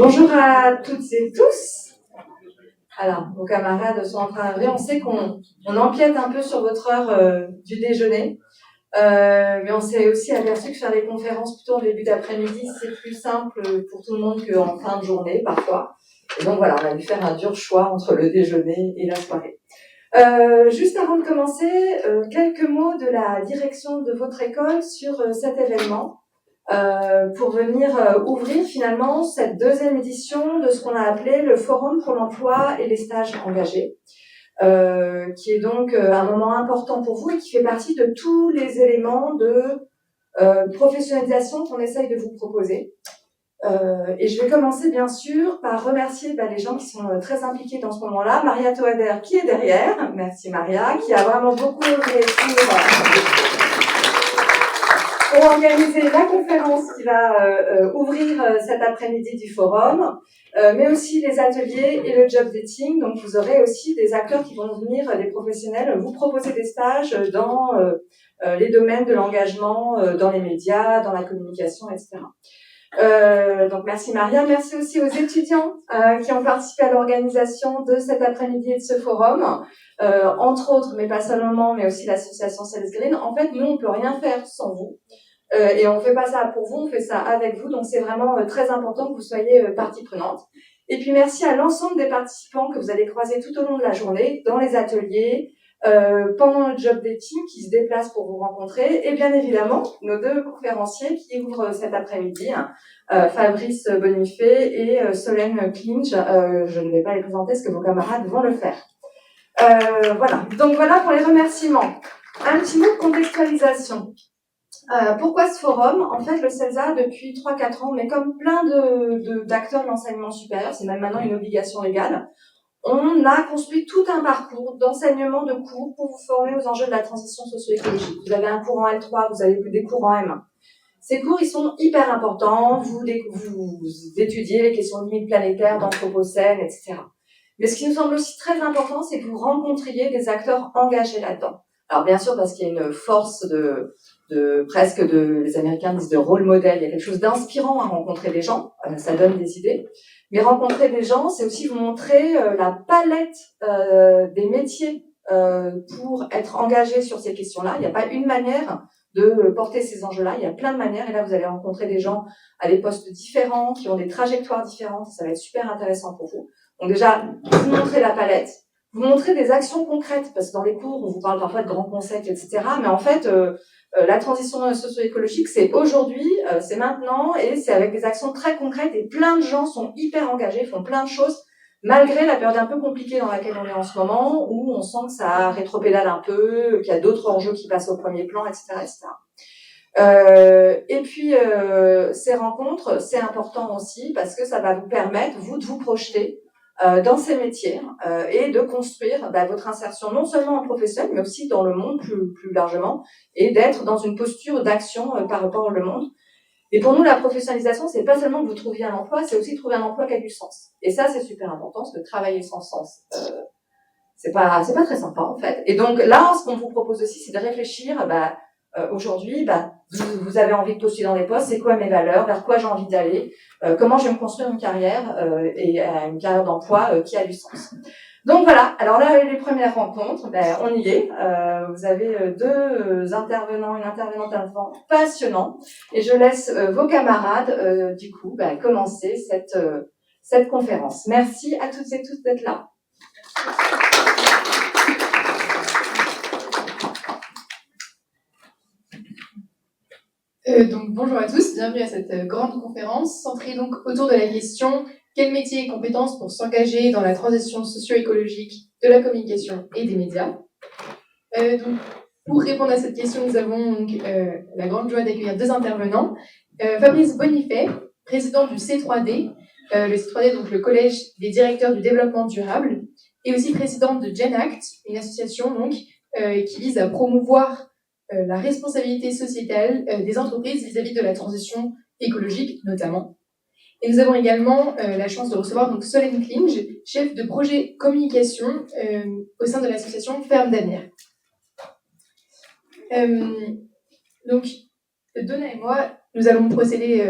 Bonjour à toutes et tous. Alors, vos camarades sont en train d'arriver. On sait qu'on empiète un peu sur votre heure du déjeuner. Mais on s'est aussi aperçu que faire des conférences plutôt en début d'après-midi, c'est plus simple pour tout le monde qu'en fin de journée, parfois. Et donc voilà, on a dû faire un dur choix entre le déjeuner et la soirée. Juste avant de commencer, quelques mots de la direction de votre école sur cet événement. Pour venir ouvrir finalement cette deuxième édition de ce qu'on a appelé le Forum pour l'emploi et les stages engagés, qui est donc un moment important pour vous et qui fait partie de tous les éléments de professionnalisation qu'on essaye de vous proposer. Et je vais commencer bien sûr par remercier les gens qui sont très impliqués dans ce moment-là. Maria Toader qui est derrière, merci Maria, qui a vraiment beaucoup œuvré pour organiser la conférence qui va ouvrir cet après-midi du forum, mais aussi les ateliers et le job dating. Donc vous aurez aussi des acteurs qui vont venir, des professionnels, vous proposer des stages dans les domaines de l'engagement, dans les médias, dans la communication, etc. Donc merci Maria, merci aussi aux étudiants qui ont participé à l'organisation de cet après-midi et de ce forum, entre autres, mais pas seulement, mais aussi l'association Sales Green. En fait, nous, on peut rien faire sans vous. Et on fait pas ça pour vous, on fait ça avec vous. Donc c'est vraiment très important que vous soyez partie prenante. Et puis merci à l'ensemble des participants que vous allez croiser tout au long de la journée, dans les ateliers, pendant le job dating, qui se déplacent pour vous rencontrer, et bien évidemment nos deux conférenciers qui ouvrent cet après-midi, Fabrice Bonifay et Solène Klinch. Je ne vais pas les présenter parce que vos camarades vont le faire. Voilà. Donc voilà pour les remerciements. Un petit mot de contextualisation. Pourquoi ce forum? En fait, le CELSA, depuis 3-4 ans, mais comme plein d'acteurs de l'enseignement supérieur, c'est même maintenant une obligation légale, on a construit tout un parcours d'enseignement de cours pour vous former aux enjeux de la transition socio-écologique. Vous avez un cours en L3, vous avez des cours en M1. Ces cours, ils sont hyper importants. Vous étudiez les questions de limites planétaires, d'anthropocène, etc. Mais ce qui nous semble aussi très important, c'est que vous rencontriez des acteurs engagés là-dedans. Alors bien sûr, parce qu'il y a une force les Américains disent de rôle modèle, il y a quelque chose d'inspirant à rencontrer des gens, ça donne des idées. Mais rencontrer des gens, c'est aussi vous montrer la palette des métiers pour être engagé sur ces questions-là. Il n'y a pas une manière de porter ces enjeux-là, il y a plein de manières, et là vous allez rencontrer des gens à des postes différents, qui ont des trajectoires différentes, et ça va être super intéressant pour vous. Donc déjà, vous montrez la palette, vous montrez des actions concrètes, parce que dans les cours, on vous parle parfois de grands concepts, etc. Mais en fait, la transition socio-écologique, c'est aujourd'hui, c'est maintenant, et c'est avec des actions très concrètes, et plein de gens sont hyper engagés, font plein de choses, malgré la période un peu compliquée dans laquelle on est en ce moment, où on sent que ça rétropédale un peu, qu'il y a d'autres enjeux qui passent au premier plan, etc., etc. Et puis, ces rencontres, c'est important aussi, parce que ça va vous permettre, vous, de vous projeter dans ces métiers et de construire votre insertion non seulement en professionnel, mais aussi dans le monde plus largement, et d'être dans une posture d'action par rapport au monde. Et pour nous, la professionnalisation, c'est pas seulement que vous trouviez un emploi, c'est aussi trouver un emploi qui a du sens. Et ça, c'est super important, parce que travailler sans sens, c'est pas très sympa en fait. Et donc là, ce qu'on vous propose aussi, c'est de réfléchir. Aujourd'hui, vous avez envie de postuler dans des postes, c'est quoi mes valeurs, vers quoi j'ai envie d'aller, comment je vais me construire une carrière et une carrière d'emploi qui a du sens. Donc voilà, alors là, les premières rencontres, on y est. Vous avez deux intervenants, une intervenante passionnant, et je laisse vos camarades, du coup, commencer cette conférence. Merci à toutes et tous d'être là. Donc bonjour à tous, bienvenue à cette grande conférence centrée donc autour de la question quels métiers et compétences pour s'engager dans la transition socio-écologique de la communication et des médias. Donc, pour répondre à cette question, nous avons donc, la grande joie d'accueillir deux intervenants. Fabrice Bonifay, président du C3D, le C3D, donc le Collège des directeurs du développement durable, et aussi président de GenAct, une association donc, qui vise à promouvoir la responsabilité sociétale des entreprises vis-à-vis de la transition écologique notamment. Et nous avons également la chance de recevoir donc Solène Klinch, chef de projet communication au sein de l'association Ferme d'Avenir. Donc, Donna et moi, nous allons procéder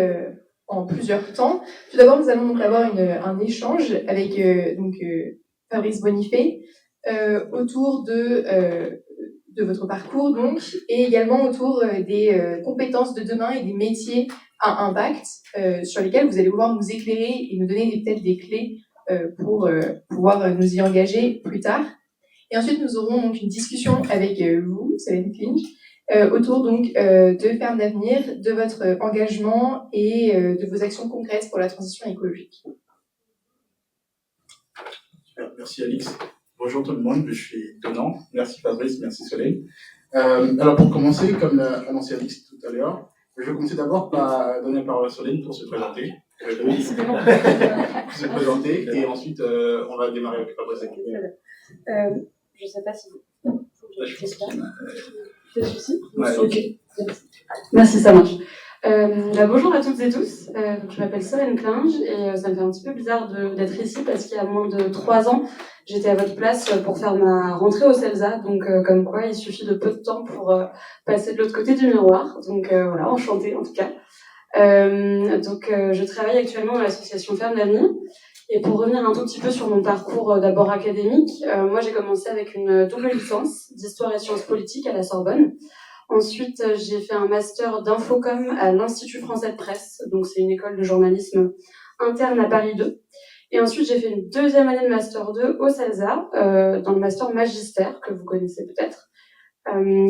en plusieurs temps. Tout d'abord, nous allons donc avoir un échange avec Fabrice Bonifay autour de votre parcours donc, et également autour des compétences de demain et des métiers à impact sur lesquels vous allez pouvoir nous éclairer et nous donner peut-être des clés pour pouvoir nous y engager plus tard. Et ensuite, nous aurons donc une discussion avec vous, Solène Klinch, autour donc de Ferme d'Avenir, de votre engagement et de vos actions concrètes pour la transition écologique. Merci Alix. Bonjour tout le monde, je suis Donant. Merci Fabrice, merci Soleil. Alors pour commencer, comme l'a annoncé Alix tout à l'heure, je vais commencer d'abord par donner la parole à Soleil pour se présenter. Se présenter et ensuite on va démarrer avec Fabrice. Je ne sais pas si vous... Ok. Merci, ça marche. Bonjour à toutes et tous. Je m'appelle Solène Klinch et ça me fait un petit peu bizarre d'être ici parce qu'il y a moins de 3 ans, j'étais à votre place pour faire ma rentrée au CELSA. Donc, comme quoi, il suffit de peu de temps pour passer de l'autre côté du miroir. Donc, voilà, enchantée en tout cas. Je travaille actuellement dans l'association Ferme d'Avenir. Et pour revenir un tout petit peu sur mon parcours d'abord académique, moi j'ai commencé avec une double licence d'histoire et sciences politiques à la Sorbonne. Ensuite, j'ai fait un master d'infocom à l'Institut français de presse, donc c'est une école de journalisme interne à Paris 2. Et ensuite, j'ai fait une deuxième année de master 2 au CELSA, dans le master magistère, que vous connaissez peut-être,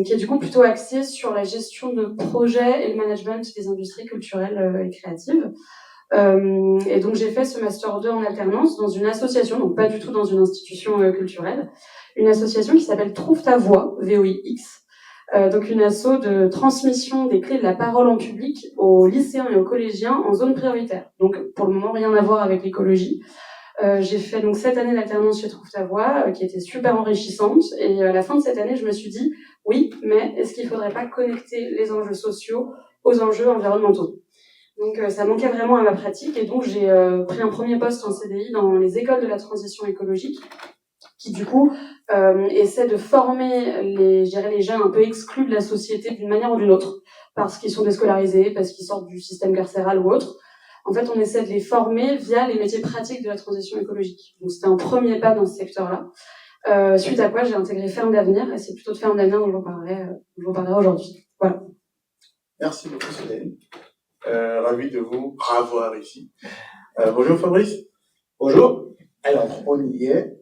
qui est du coup plutôt axé sur la gestion de projets et le management des industries culturelles et créatives. Et donc j'ai fait ce master 2 en alternance dans une association, donc pas du tout dans une institution culturelle, une association qui s'appelle Trouve ta voix, VOIX, donc une asso de transmission des clés de la parole en public aux lycéens et aux collégiens en zone prioritaire. Donc pour le moment rien à voir avec l'écologie. J'ai fait donc 7 années d'alternance chez Trouve ta voix, qui était super enrichissante, et à la fin de cette année je me suis dit oui, mais est-ce qu'il faudrait pas connecter les enjeux sociaux aux enjeux environnementaux? Donc ça manquait vraiment à ma pratique et donc j'ai pris un premier poste en CDI dans les écoles de la transition écologique qui du coup essaient de former les jeunes un peu exclus de la société d'une manière ou d'une autre parce qu'ils sont déscolarisés, parce qu'ils sortent du système carcéral ou autre. En fait, on essaie de les former via les métiers pratiques de la transition écologique. Donc c'était un premier pas dans ce secteur-là. Suite à quoi j'ai intégré Ferme d'Avenir et c'est plutôt de Ferme d'Avenir dont je vous parlerai aujourd'hui. Voilà. Merci beaucoup Solène. Ravi de vous revoir ici. Bonjour Fabrice. Bonjour. Alors, on y est.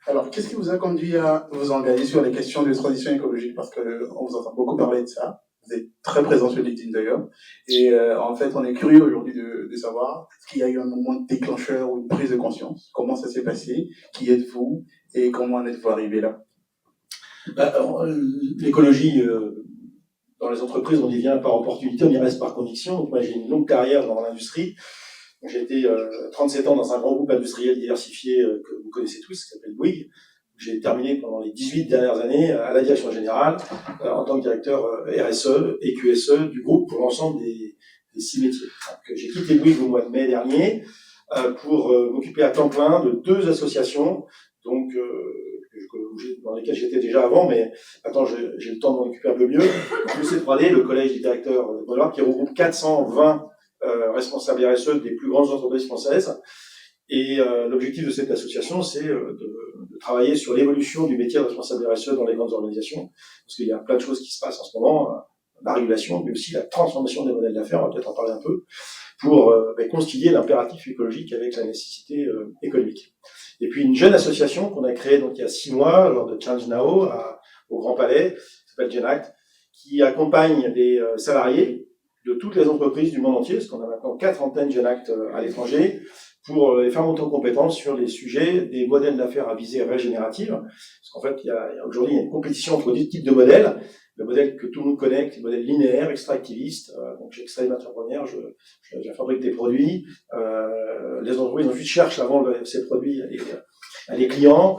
Alors, qu'est-ce qui vous a conduit à vous engager sur les questions de transition écologique? Parce qu'on vous entend beaucoup parler de ça. Vous êtes très présent sur LinkedIn d'ailleurs. Et en fait, on est curieux aujourd'hui de savoir est-ce qu'il y a eu un moment déclencheur ou une prise de conscience? Comment ça s'est passé? Qui êtes-vous? Et comment en êtes-vous arrivé là? L'écologie, dans les entreprises, on y vient par opportunité, on y reste par conviction. Donc, moi, j'ai une longue carrière dans l'industrie. J'ai été 37 ans dans un grand groupe industriel diversifié que vous connaissez tous, qui s'appelle Bouygues. J'ai terminé pendant les 18 dernières années à la direction générale en tant que directeur RSE et QSE du groupe pour l'ensemble des 6 métiers. Donc, j'ai quitté Bouygues au mois de mai dernier pour m'occuper à temps plein de 2 associations, donc dans lesquelles j'étais déjà avant, mais maintenant j'ai le temps de m'en occuper un peu mieux. Le C3D, le collège des directeurs de Bollard, qui regroupe 420 responsables RSE des plus grandes entreprises françaises. Et l'objectif de cette association, c'est de travailler sur l'évolution du métier de responsable RSE dans les grandes organisations, parce qu'il y a plein de choses qui se passent en ce moment, la régulation, mais aussi la transformation des modèles d'affaires, on va peut-être en parler un peu, pour concilier l'impératif écologique avec la nécessité économique. Et puis une jeune association qu'on a créée donc il y a 6 mois lors de Change Now au Grand Palais, qui s'appelle GenAct, qui accompagne les salariés de toutes les entreprises du monde entier, parce qu'on a maintenant 4 antennes GenAct à l'étranger, pour les faire monter en compétence sur les sujets des modèles d'affaires à visée régénérative. Parce qu'en fait, aujourd'hui, il y a une compétition entre 2 types de modèles. Le modèle que tout le monde connaît, le modèle linéaire, extractiviste. Donc, j'extrais les matières premières, je fabrique des produits. Les entreprises ensuite cherchent à vendre ces produits à les clients.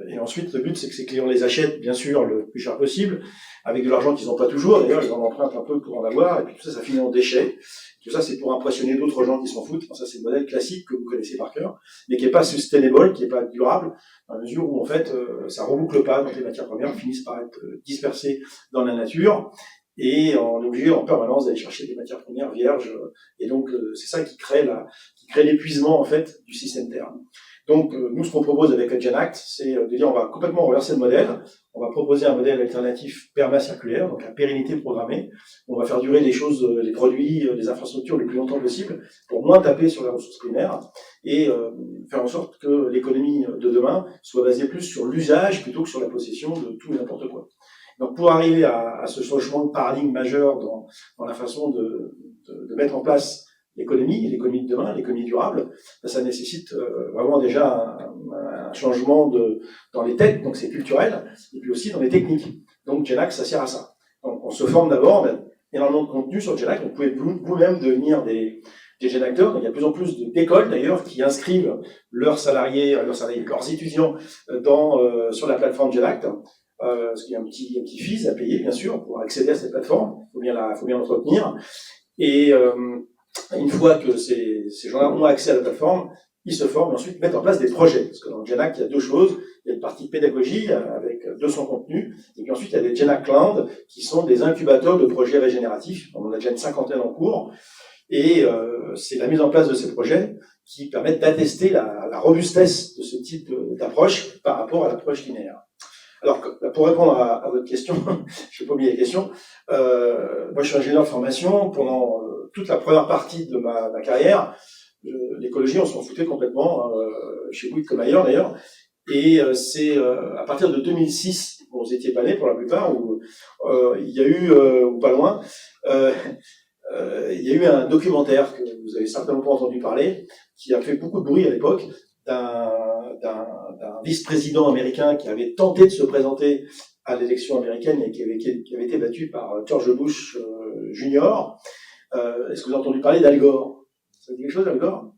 Et ensuite, le but, c'est que ces clients les achètent, bien sûr, le plus cher possible, avec de l'argent qu'ils n'ont pas toujours. D'ailleurs, ils en empruntent un peu pour en avoir. Et puis tout ça, ça finit en déchets. Tout ça, c'est pour impressionner d'autres gens qui s'en foutent. Enfin, ça, c'est le modèle classique que vous connaissez par cœur, mais qui n'est pas sustainable, qui n'est pas durable, dans la mesure où, en fait, ça reboucle pas, donc les matières premières finissent par être dispersées dans la nature. et on est obligé en permanence d'aller chercher des matières premières vierges, et donc c'est ça qui crée l'épuisement en fait du système Terre. Donc nous, ce qu'on propose avec la GenAct, c'est de dire on va complètement renverser le modèle, on va proposer un modèle alternatif permacirculaire, donc la pérennité programmée, on va faire durer les choses, les produits, les infrastructures le plus longtemps possible pour moins taper sur la ressource primaire et faire en sorte que l'économie de demain soit basée plus sur l'usage plutôt que sur la possession de tout et n'importe quoi. Donc pour arriver à ce changement de paradigme majeur dans la façon de mettre en place l'économie de demain, l'économie durable, ça nécessite vraiment déjà un changement dans les têtes, donc c'est culturel, et puis aussi dans les techniques. Donc GenAct, ça sert à ça. Donc on se forme d'abord, on a énormément de contenu sur GenAct, vous pouvez vous-même devenir des GenActeurs. Il y a de plus en plus d'écoles d'ailleurs qui inscrivent leurs salariés, leurs étudiants sur la plateforme GenAct. Parce qu'il y a un petit fees à payer, bien sûr, pour accéder à cette plateforme. Il faut bien l'entretenir. Et une fois que ces gens-là ont accès à la plateforme, ils se forment et ensuite mettent en place des projets. Parce que dans le GenAct, il y a deux choses. Il y a une partie pédagogie avec 200 contenus. Et puis ensuite, il y a des GenAct Cloud qui sont des incubateurs de projets régénératifs. On en a déjà une cinquantaine en cours. Et c'est la mise en place de ces projets qui permettent d'attester la robustesse de ce type d'approche par rapport à l'approche linéaire. Alors, pour répondre à votre question, je n'ai pas oublié la question, moi je suis ingénieur de formation. Pendant toute la première partie de ma carrière, l'écologie, on s'en foutait complètement, chez Bouygues comme ailleurs d'ailleurs. Et c'est à partir de 2006, bon, vous étiez pas nés pour la plupart, où il y a eu, ou pas loin, il y a eu un documentaire que vous avez certainement pas entendu parler, qui a fait beaucoup de bruit à l'époque, d'un vice-président américain qui avait tenté de se présenter à l'élection américaine et qui avait été battu par George Bush Jr. Est-ce que vous avez entendu parler d'Al Gore? Ça vous dit quelque chose, Al Gore?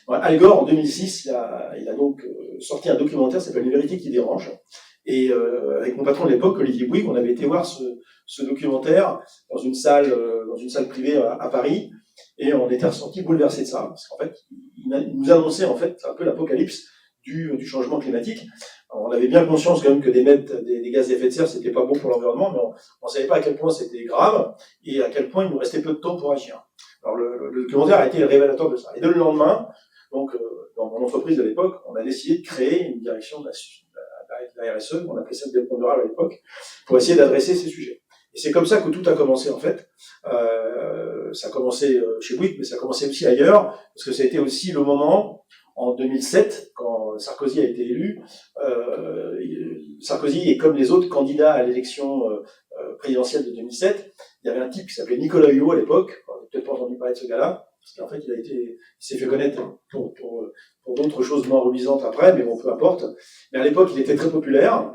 Voilà. Al Gore, en 2006, il a donc sorti un documentaire qui s'appelle Une vérité qui dérange. Et avec mon patron de l'époque, Olivier Bouygues, on avait été voir ce documentaire dans une salle privée à Paris, et on était ressorti bouleversé de ça, parce qu'en fait, il nous annonçait en fait un peu l'apocalypse du changement climatique. Alors, on avait bien conscience quand même que d'émettre des gaz à effet de serre, c'était pas bon pour l'environnement, mais on savait pas à quel point c'était grave et à quel point il nous restait peu de temps pour agir. Alors le documentaire a été le révélateur de ça. Et dès le lendemain, donc dans mon entreprise de l'époque, on a décidé de créer une direction de la RSE, on appelait ça le développement durable à l'époque, pour essayer d'adresser ces sujets. Et c'est comme ça que tout a commencé en fait. Ça a commencé chez Bouygues, mais ça a commencé aussi ailleurs, parce que ça a été aussi le moment, en 2007, quand Sarkozy a été élu. Sarkozy, et comme les autres candidats à l'élection présidentielle de 2007, il y avait un type qui s'appelait Nicolas Hulot à l'époque. On n'a peut-être pas entendu parler de ce gars-là, parce qu'en fait, il s'est fait connaître pour d'autres choses moins reluisantes après, mais bon, peu importe. Mais à l'époque, il était très populaire.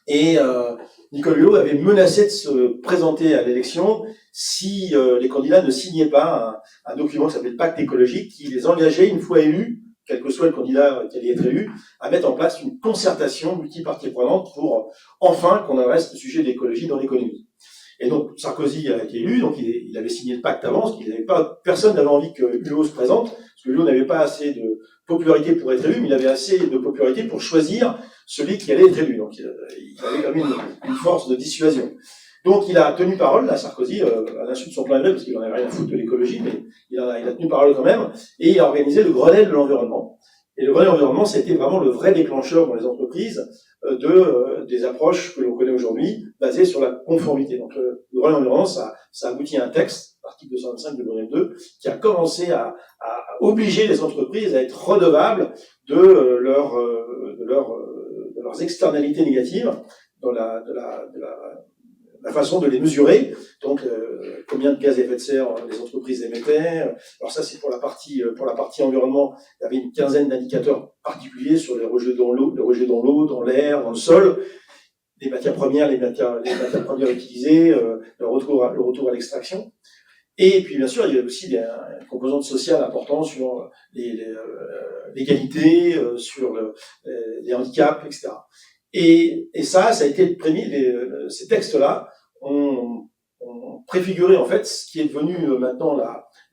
Et Nicolas Hulot avait menacé de se présenter à l'élection si les candidats ne signaient pas un document qui s'appelait le pacte écologique, qui les engageait, une fois élus, quel que soit le candidat qui allait être élu, à mettre en place une concertation multi-parties prenantes pour enfin qu'on adresse le sujet de l'écologie dans l'économie. Et donc Sarkozy a été élu, donc il avait signé le pacte avant, parce qu'il n'avait pas, personne n'avait envie que Hulot se présente, parce que Hulot n'avait pas assez de popularité pour être élu, mais il avait assez de popularité pour choisir celui qui allait être élu. Donc il avait quand même une force de dissuasion. Donc il a tenu parole, là, Sarkozy, à l'insu de son plein gré, parce qu'il n'en avait rien à foutre de l'écologie, mais il a tenu parole quand même, et il a organisé le Grenelle de l'environnement. Et le Grenelle de l'environnement, c'était vraiment le vrai déclencheur dans les entreprises des approches que l'on connaît aujourd'hui, basées sur la conformité. Donc le Grenelle de l'environnement, ça aboutit à un texte, l'article 225 de Grenelle 2, qui a commencé à obliger les entreprises à être redevables de leurs externalités négatives dans la façon de les mesurer, donc combien de gaz à effet de serre les entreprises émettaient. Alors ça, c'est pour la partie environnement. Il y avait une quinzaine d'indicateurs particuliers sur les rejets dans l'eau, dans l'air, dans le sol, les matières premières, les matières premières utilisées, le retour à l'extraction. Et puis bien sûr, il y a aussi une composante sociale importante sur l'égalité, sur les handicaps, etc. Et ça a été ces textes-là ont préfiguré en fait ce qui est devenu maintenant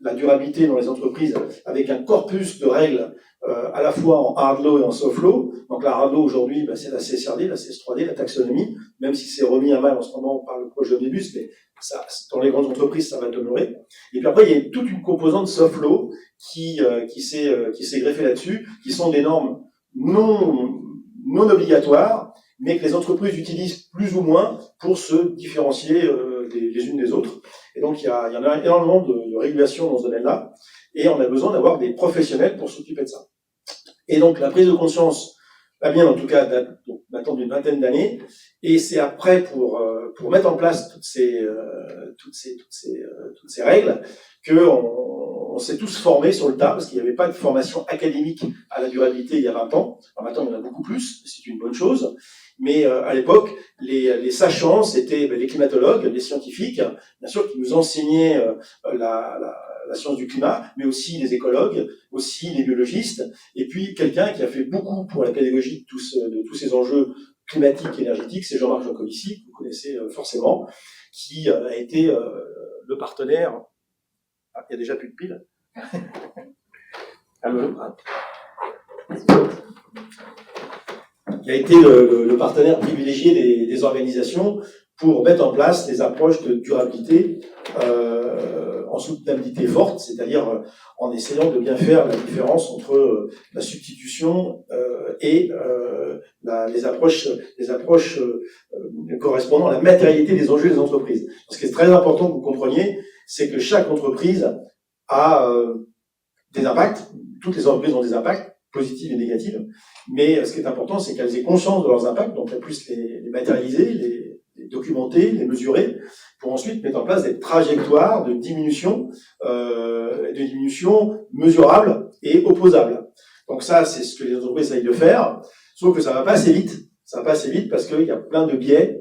la durabilité dans les entreprises, avec un corpus de règles à la fois en hard law et en soft law. Donc la hard law aujourd'hui, c'est la CSRD, la CS3D, la taxonomie, même si c'est remis à mal en ce moment par le projet Omnibus, mais ça, dans les grandes entreprises, ça va demeurer. Et puis après, il y a toute une composante soft law qui s'est greffée là-dessus, qui sont des normes non obligatoires, mais que les entreprises utilisent plus ou moins pour se différencier les unes des autres. Et donc il y en a énormément de régulations dans ce domaine-là, et on a besoin d'avoir des professionnels pour s'occuper de ça. Et donc la prise de conscience, la mienne en tout cas, date maintenant d'une vingtaine d'années, et c'est après pour mettre en place toutes ces règles que on s'est tous formés sur le tas, parce qu'il n'y avait pas de formation académique à la durabilité il y a 20 ans. Alors maintenant, il y en a beaucoup plus, c'est une bonne chose. Mais à l'époque, les sachants, c'était les climatologues, les scientifiques, bien sûr, qui nous enseignaient la science du climat, mais aussi les écologues, aussi les biologistes, et puis quelqu'un qui a fait beaucoup pour la pédagogie de tous ces enjeux climatiques et énergétiques, c'est Jean-Marc Jancovici, que vous connaissez forcément, qui a été le partenaire. Ah, il y a déjà plus de piles. Qui a été le partenaire privilégié des organisations pour mettre en place des approches de durabilité en soutenabilité forte, c'est-à-dire en essayant de bien faire la différence entre la substitution et les approches correspondant à la matérialité des enjeux des entreprises. Ce qui est très important que vous compreniez, c'est que chaque entreprise a des impacts, toutes les entreprises ont des impacts, positifs et négatifs, mais ce qui est important, c'est qu'elles aient conscience de leurs impacts, donc elles puissent les matérialiser, les documenter, les mesurer, pour ensuite mettre en place des trajectoires de diminution mesurables et opposables. Donc ça, c'est ce que les entreprises essayent de faire, sauf que ça va pas assez vite. Ça va pas assez vite parce qu'il y a plein de biais,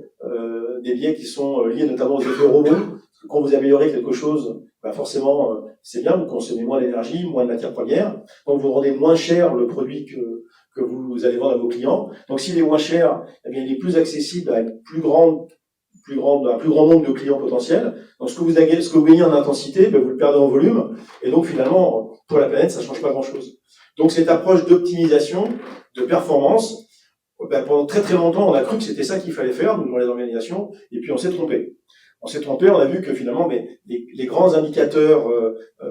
des biais qui sont liés notamment aux effets rebonds. Parce que quand vous améliorez quelque chose, forcément, c'est bien, vous consommez moins d'énergie, moins de matières premières, donc vous rendez moins cher le produit que vous allez vendre à vos clients. Donc s'il est moins cher, eh bien il est plus accessible à un plus grand nombre de clients potentiels. Donc ce que vous gagnez en intensité, vous le perdez en volume, et donc finalement, pour la planète, ça change pas grand-chose. Donc cette approche d'optimisation, de performance, pendant très très longtemps, on a cru que c'était ça qu'il fallait faire, nous, dans les organisations, et puis on s'est trompé. On a vu que finalement, les grands indicateurs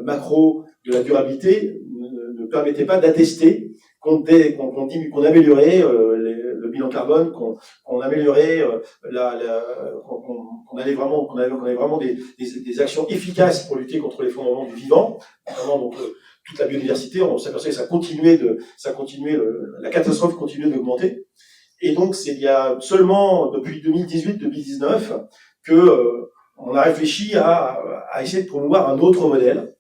macro de la durabilité ne permettaient pas d'attester qu'on améliorait le bilan carbone, qu'on améliorait qu'on avait vraiment des actions efficaces pour lutter contre l'effondrement du vivant, notamment donc toute la biodiversité. On s'aperçoit que la catastrophe continuait d'augmenter. Et donc c'est il y a seulement depuis 2018-2019 que on a réfléchi à essayer de promouvoir un autre modèle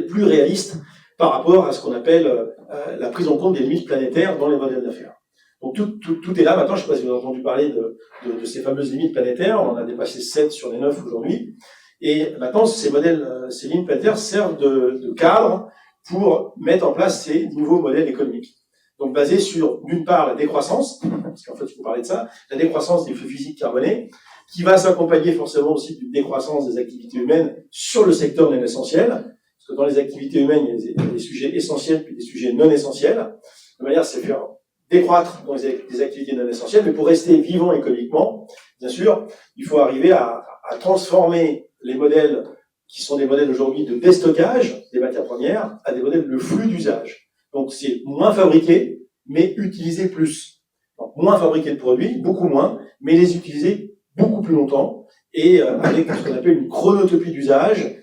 plus réaliste par rapport à ce qu'on appelle la prise en compte des limites planétaires dans les modèles d'affaires. Donc tout est là maintenant. Je ne sais pas si vous avez entendu parler de ces fameuses limites planétaires. On en a dépassé 7 sur les 9 aujourd'hui. Et maintenant, ces limites planétaires servent de cadre pour mettre en place ces nouveaux modèles économiques. Donc basés sur, d'une part, la décroissance, parce qu'en fait, il faut parler de ça, la décroissance des flux physiques carbonés, qui va s'accompagner forcément aussi d'une décroissance des activités humaines sur le secteur non essentiel, parce que dans les activités humaines, il y a des sujets essentiels puis des sujets non essentiels. De manière, c'est faire décroître dans des activités non essentielles, mais pour rester vivant économiquement, bien sûr, il faut arriver à transformer les modèles qui sont des modèles aujourd'hui de déstockage des matières premières à des modèles de flux d'usage. Donc c'est moins fabriquer, mais utiliser plus. Donc moins fabriquer de produits, beaucoup moins, mais les utiliser beaucoup plus longtemps, et avec ce qu'on appelle une chronotopie d'usage,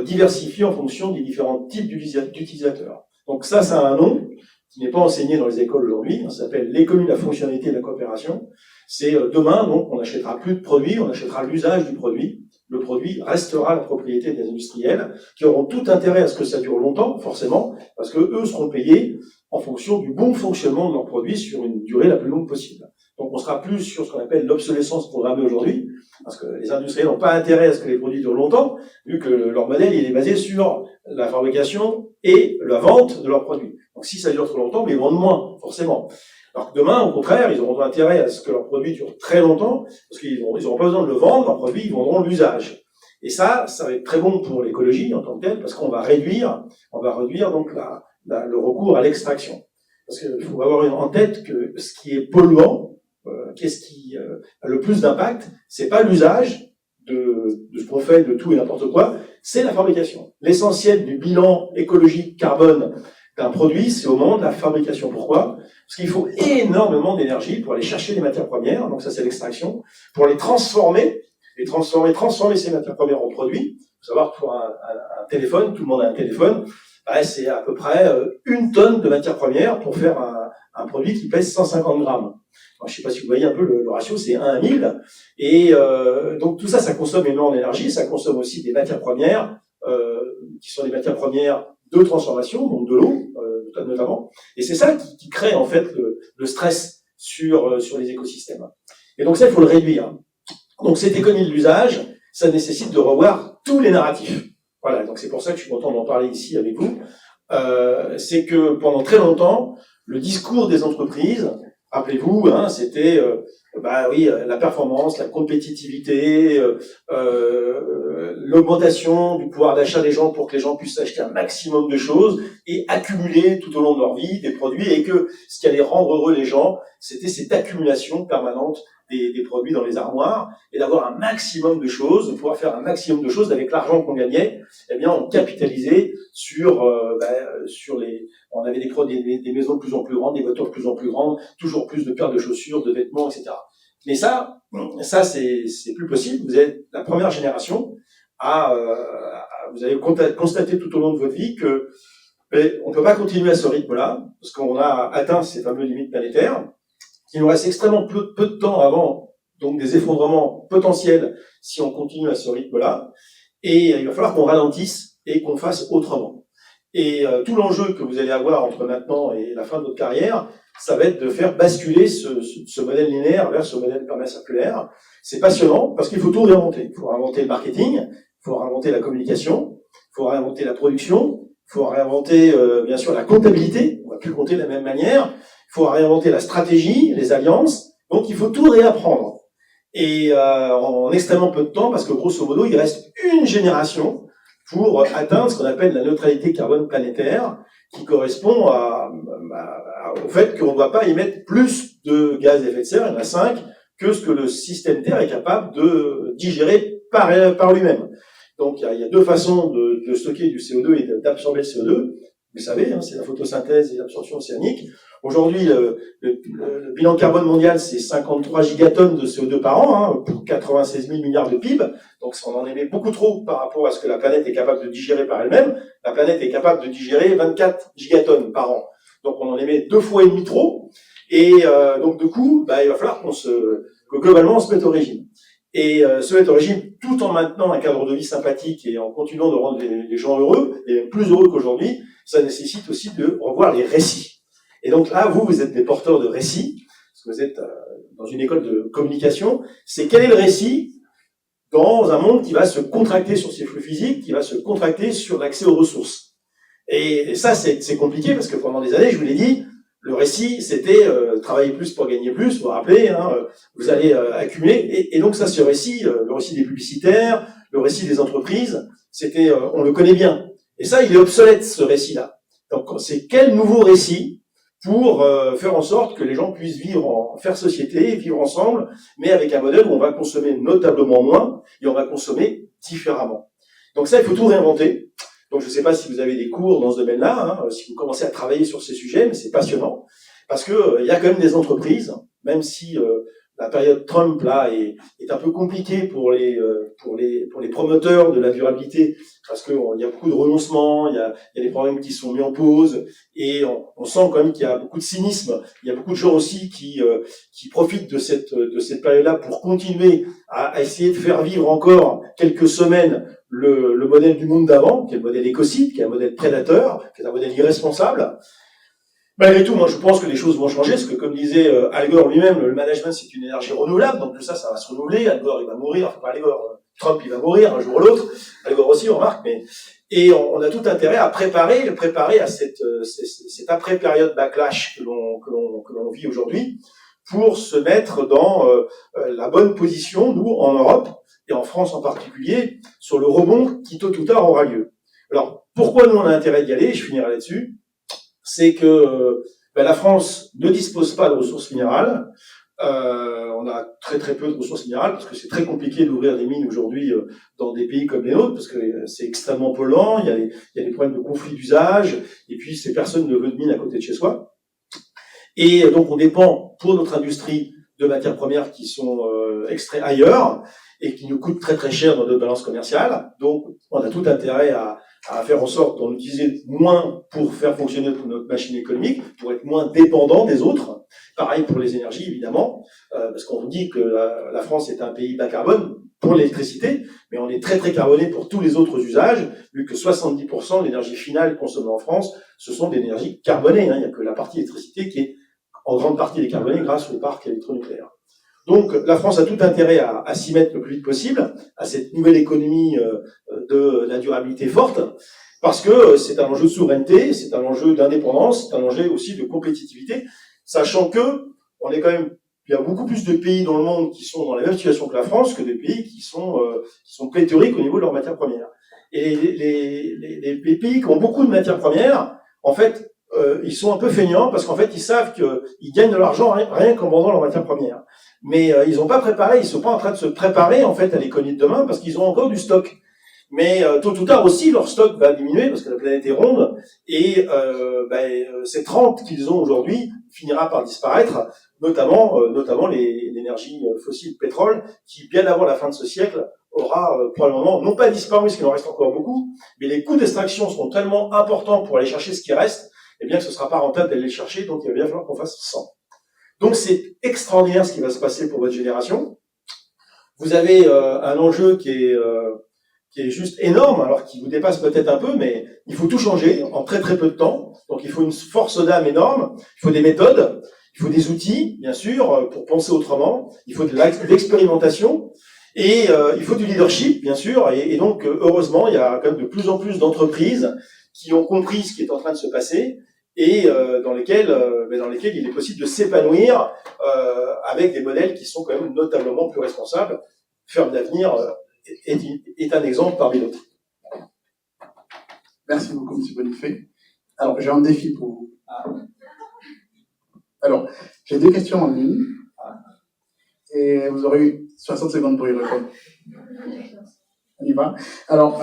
diversifiée en fonction des différents types d'utilisateurs. Donc ça a un nom qui n'est pas enseigné dans les écoles aujourd'hui, ça s'appelle l'économie de la fonctionnalité et de la coopération. C'est demain, donc, on n'achètera plus de produits, on achètera l'usage du produit. Le produit restera la propriété des industriels, qui auront tout intérêt à ce que ça dure longtemps, forcément, parce que eux seront payés en fonction du bon fonctionnement de leur produit sur une durée la plus longue possible. Donc on sera plus sur ce qu'on appelle l'obsolescence programmée aujourd'hui, parce que les industriels n'ont pas intérêt à ce que les produits durent longtemps, vu que leur modèle il est basé sur la fabrication et la vente de leurs produits. Donc si ça dure trop longtemps, mais ils vendent moins, forcément. Alors que demain, au contraire, ils auront intérêt à ce que leur produit dure très longtemps, parce qu'ils n'auront pas besoin de le vendre, leur produit, ils vendront l'usage. Et ça va être très bon pour l'écologie en tant que telle, parce qu'on va réduire donc le recours à l'extraction. Parce qu'il faut avoir en tête que ce qui est polluant, qu'est-ce qui a le plus d'impact, c'est pas l'usage de ce qu'on fait, de tout et n'importe quoi, c'est la fabrication. L'essentiel du bilan écologique carbone d'un produit, c'est au moment de la fabrication. Pourquoi? Parce qu'il faut énormément d'énergie pour aller chercher les matières premières, donc ça c'est l'extraction, pour les transformer, transformer ces matières premières en produits. Il faut savoir que pour un téléphone, tout le monde a un téléphone, c'est à peu près 1 tonne de matières premières pour faire un produit qui pèse 150 grammes. Alors, je ne sais pas si vous voyez un peu le ratio, c'est 1 à 1000. Et donc tout ça, ça consomme énormément d'énergie, ça consomme aussi des matières premières, qui sont des matières premières de transformation, donc de l'eau notamment. Et c'est ça qui crée en fait le stress sur les écosystèmes. Et donc ça, il faut le réduire. Donc cette économie de l'usage, ça nécessite de revoir tous les narratifs. Voilà, donc c'est pour ça que je suis content d'en parler ici avec vous. C'est que pendant très longtemps, le discours des entreprises, rappelez-vous, c'était la performance, la compétitivité, l'augmentation du pouvoir d'achat des gens pour que les gens puissent acheter un maximum de choses et accumuler tout au long de leur vie des produits, et que ce qui allait rendre heureux les gens, c'était cette accumulation permanente des produits dans les armoires, et d'avoir un maximum de choses, de pouvoir faire un maximum de choses avec l'argent qu'on gagnait. Eh bien, on capitalisait sur on avait des maisons de plus en plus grandes, des voitures de plus en plus grandes, toujours plus de paires de chaussures, de vêtements, etc. Mais ça c'est plus possible. Vous êtes la première génération vous avez constaté tout au long de votre vie que on peut pas continuer à ce rythme-là, parce qu'on a atteint ces fameuses limites planétaires. Il nous reste extrêmement peu de temps avant, donc des effondrements potentiels si on continue à ce rythme-là. Et il va falloir qu'on ralentisse et qu'on fasse autrement. Et tout l'enjeu que vous allez avoir entre maintenant et la fin de votre carrière, ça va être de faire basculer ce modèle linéaire vers ce modèle permacirculaire. C'est passionnant parce qu'il faut tout réinventer. Il faut réinventer le marketing, il faut réinventer la communication, il faut réinventer la production, il faut réinventer bien sûr la comptabilité. On va plus compter de la même manière. Il faut réinventer la stratégie, les alliances. Donc il faut tout réapprendre. Et en extrêmement peu de temps, parce que grosso modo, il reste une génération pour atteindre ce qu'on appelle la neutralité carbone planétaire, qui correspond au fait qu'on ne doit pas émettre plus de gaz à effet de serre, il y en a 5, que ce que le système Terre est capable de digérer par lui-même. Donc il y a 2 façons de stocker du CO2 et d'absorber le CO2. Vous savez, c'est la photosynthèse et l'absorption océanique. Aujourd'hui, le bilan carbone mondial, c'est 53 gigatonnes de CO2 par an, pour 96 000 milliards de PIB. Donc, on en émet beaucoup trop par rapport à ce que la planète est capable de digérer par elle-même. La planète est capable de digérer 24 gigatonnes par an. Donc, on en émet 2 fois et demi trop. Et donc, du coup, il va falloir que globalement, on se mette au régime. Et se mettre au régime tout en maintenant un cadre de vie sympathique et en continuant de rendre les gens heureux, et plus heureux qu'aujourd'hui, ça nécessite aussi de revoir les récits. Et donc là, vous êtes des porteurs de récits, parce que vous êtes dans une école de communication. C'est quel est le récit dans un monde qui va se contracter sur ses flux physiques, qui va se contracter sur l'accès aux ressources. Et ça, c'est compliqué, parce que pendant des années, je vous l'ai dit, le récit, c'était travailler plus pour gagner plus, vous vous rappelez, vous allez accumuler. Et donc ça, ce récit, le récit des publicitaires, le récit des entreprises, c'était, on le connaît bien. Et ça, il est obsolète, ce récit-là. Donc c'est quel nouveau récit pour faire en sorte que les gens puissent faire société, vivre ensemble, mais avec un modèle où on va consommer notablement moins et on va consommer différemment. Donc ça, il faut tout réinventer. Donc je ne sais pas si vous avez des cours dans ce domaine-là, si vous commencez à travailler sur ces sujets, mais c'est passionnant, parce que il y a quand même des entreprises, même si la période Trump là est un peu compliquée pour les promoteurs de la durabilité, parce que il y a beaucoup de renoncements, il y a des problèmes qui sont mis en pause, et on sent quand même qu'il y a beaucoup de cynisme. Il y a beaucoup de gens aussi qui profitent de cette période-là pour continuer à essayer de faire vivre encore quelques semaines le modèle du monde d'avant, qui est le modèle écocide, qui est un modèle prédateur, qui est un modèle irresponsable. Malgré tout, moi, je pense que les choses vont changer, parce que, comme disait Al Gore lui-même, le management, c'est une énergie renouvelable, donc tout ça, ça va se renouveler. Al Gore, il va mourir, enfin, pas Al Gore, Trump, il va mourir un jour ou l'autre. Al Gore aussi, on remarque, et on a tout intérêt à préparer à cette après-période backlash que l'on vit aujourd'hui, pour se mettre dans la bonne position, nous, en Europe, et en France en particulier, sur le rebond qui, tôt ou tard, aura lieu. Alors, pourquoi nous, on a intérêt d'y aller? Je finirai là-dessus. c'est que la France ne dispose pas de ressources minérales. On a très peu de ressources minérales parce que c'est très compliqué d'ouvrir des mines aujourd'hui dans des pays comme les nôtres parce que c'est extrêmement polluant, il y a des problèmes de conflit d'usage et puis personne ne veut de mine à côté de chez soi. Et donc on dépend pour notre industrie de matières premières qui sont extraites ailleurs et qui nous coûtent très cher dans notre balance commerciale. Donc on a tout intérêt à faire en sorte d'en utiliser moins pour faire fonctionner notre machine économique, pour être moins dépendant des autres. Pareil pour les énergies, évidemment, parce qu'on vous dit que la France est un pays bas carbone pour l'électricité, mais on est très carboné pour tous les autres usages, vu que 70% de l'énergie finale consommée en France, ce sont des énergies carbonées. Il n'y a que la partie électricité qui est en grande partie décarbonée grâce au parc électronucléaire. Donc la France a tout intérêt à s'y mettre le plus vite possible, à cette nouvelle économie de la durabilité forte, parce que c'est un enjeu de souveraineté, c'est un enjeu d'indépendance, c'est un enjeu aussi de compétitivité, sachant que il y a beaucoup plus de pays dans le monde qui sont dans la même situation que la France que des pays qui sont pléthoriques au niveau de leurs matières premières. Et les pays qui ont beaucoup de matières premières, en fait, ils sont un peu feignants parce qu'en fait, ils savent qu'ils gagnent de l'argent rien qu'en vendant leurs matières premières. Mais ils n'ont pas préparé, ils sont pas en train de se préparer en fait à l'économie de demain parce qu'ils ont encore du stock. Mais tôt ou tard aussi, leur stock va diminuer parce que la planète est ronde et cette rente qu'ils ont aujourd'hui finira par disparaître, notamment l'énergie fossile, pétrole, qui bien avant la fin de ce siècle aura probablement non pas disparu parce qu'il en reste encore beaucoup, mais les coûts d'extraction seront tellement importants pour aller chercher ce qui reste, eh bien que ce sera pas rentable d'aller les chercher, donc il va bien falloir qu'on fasse 100. Donc c'est extraordinaire ce qui va se passer pour votre génération. Vous avez un enjeu qui est juste énorme, alors qui vous dépasse peut-être un peu, mais il faut tout changer en très peu de temps. Donc il faut une force d'âme énorme, il faut des méthodes, il faut des outils, bien sûr, pour penser autrement, il faut de l'expérimentation, et il faut du leadership, bien sûr, et donc heureusement, il y a quand même de plus en plus d'entreprises qui ont compris ce qui est en train de se passer, et dans lesquels il est possible de s'épanouir avec des modèles qui sont quand même notablement plus responsables. Ferme d'avenir est un exemple parmi d'autres. Merci beaucoup, M. Bonifay. Alors, j'ai un défi pour vous. Alors, j'ai 2 questions en ligne et vous aurez eu 60 secondes pour y répondre. On y va. Alors,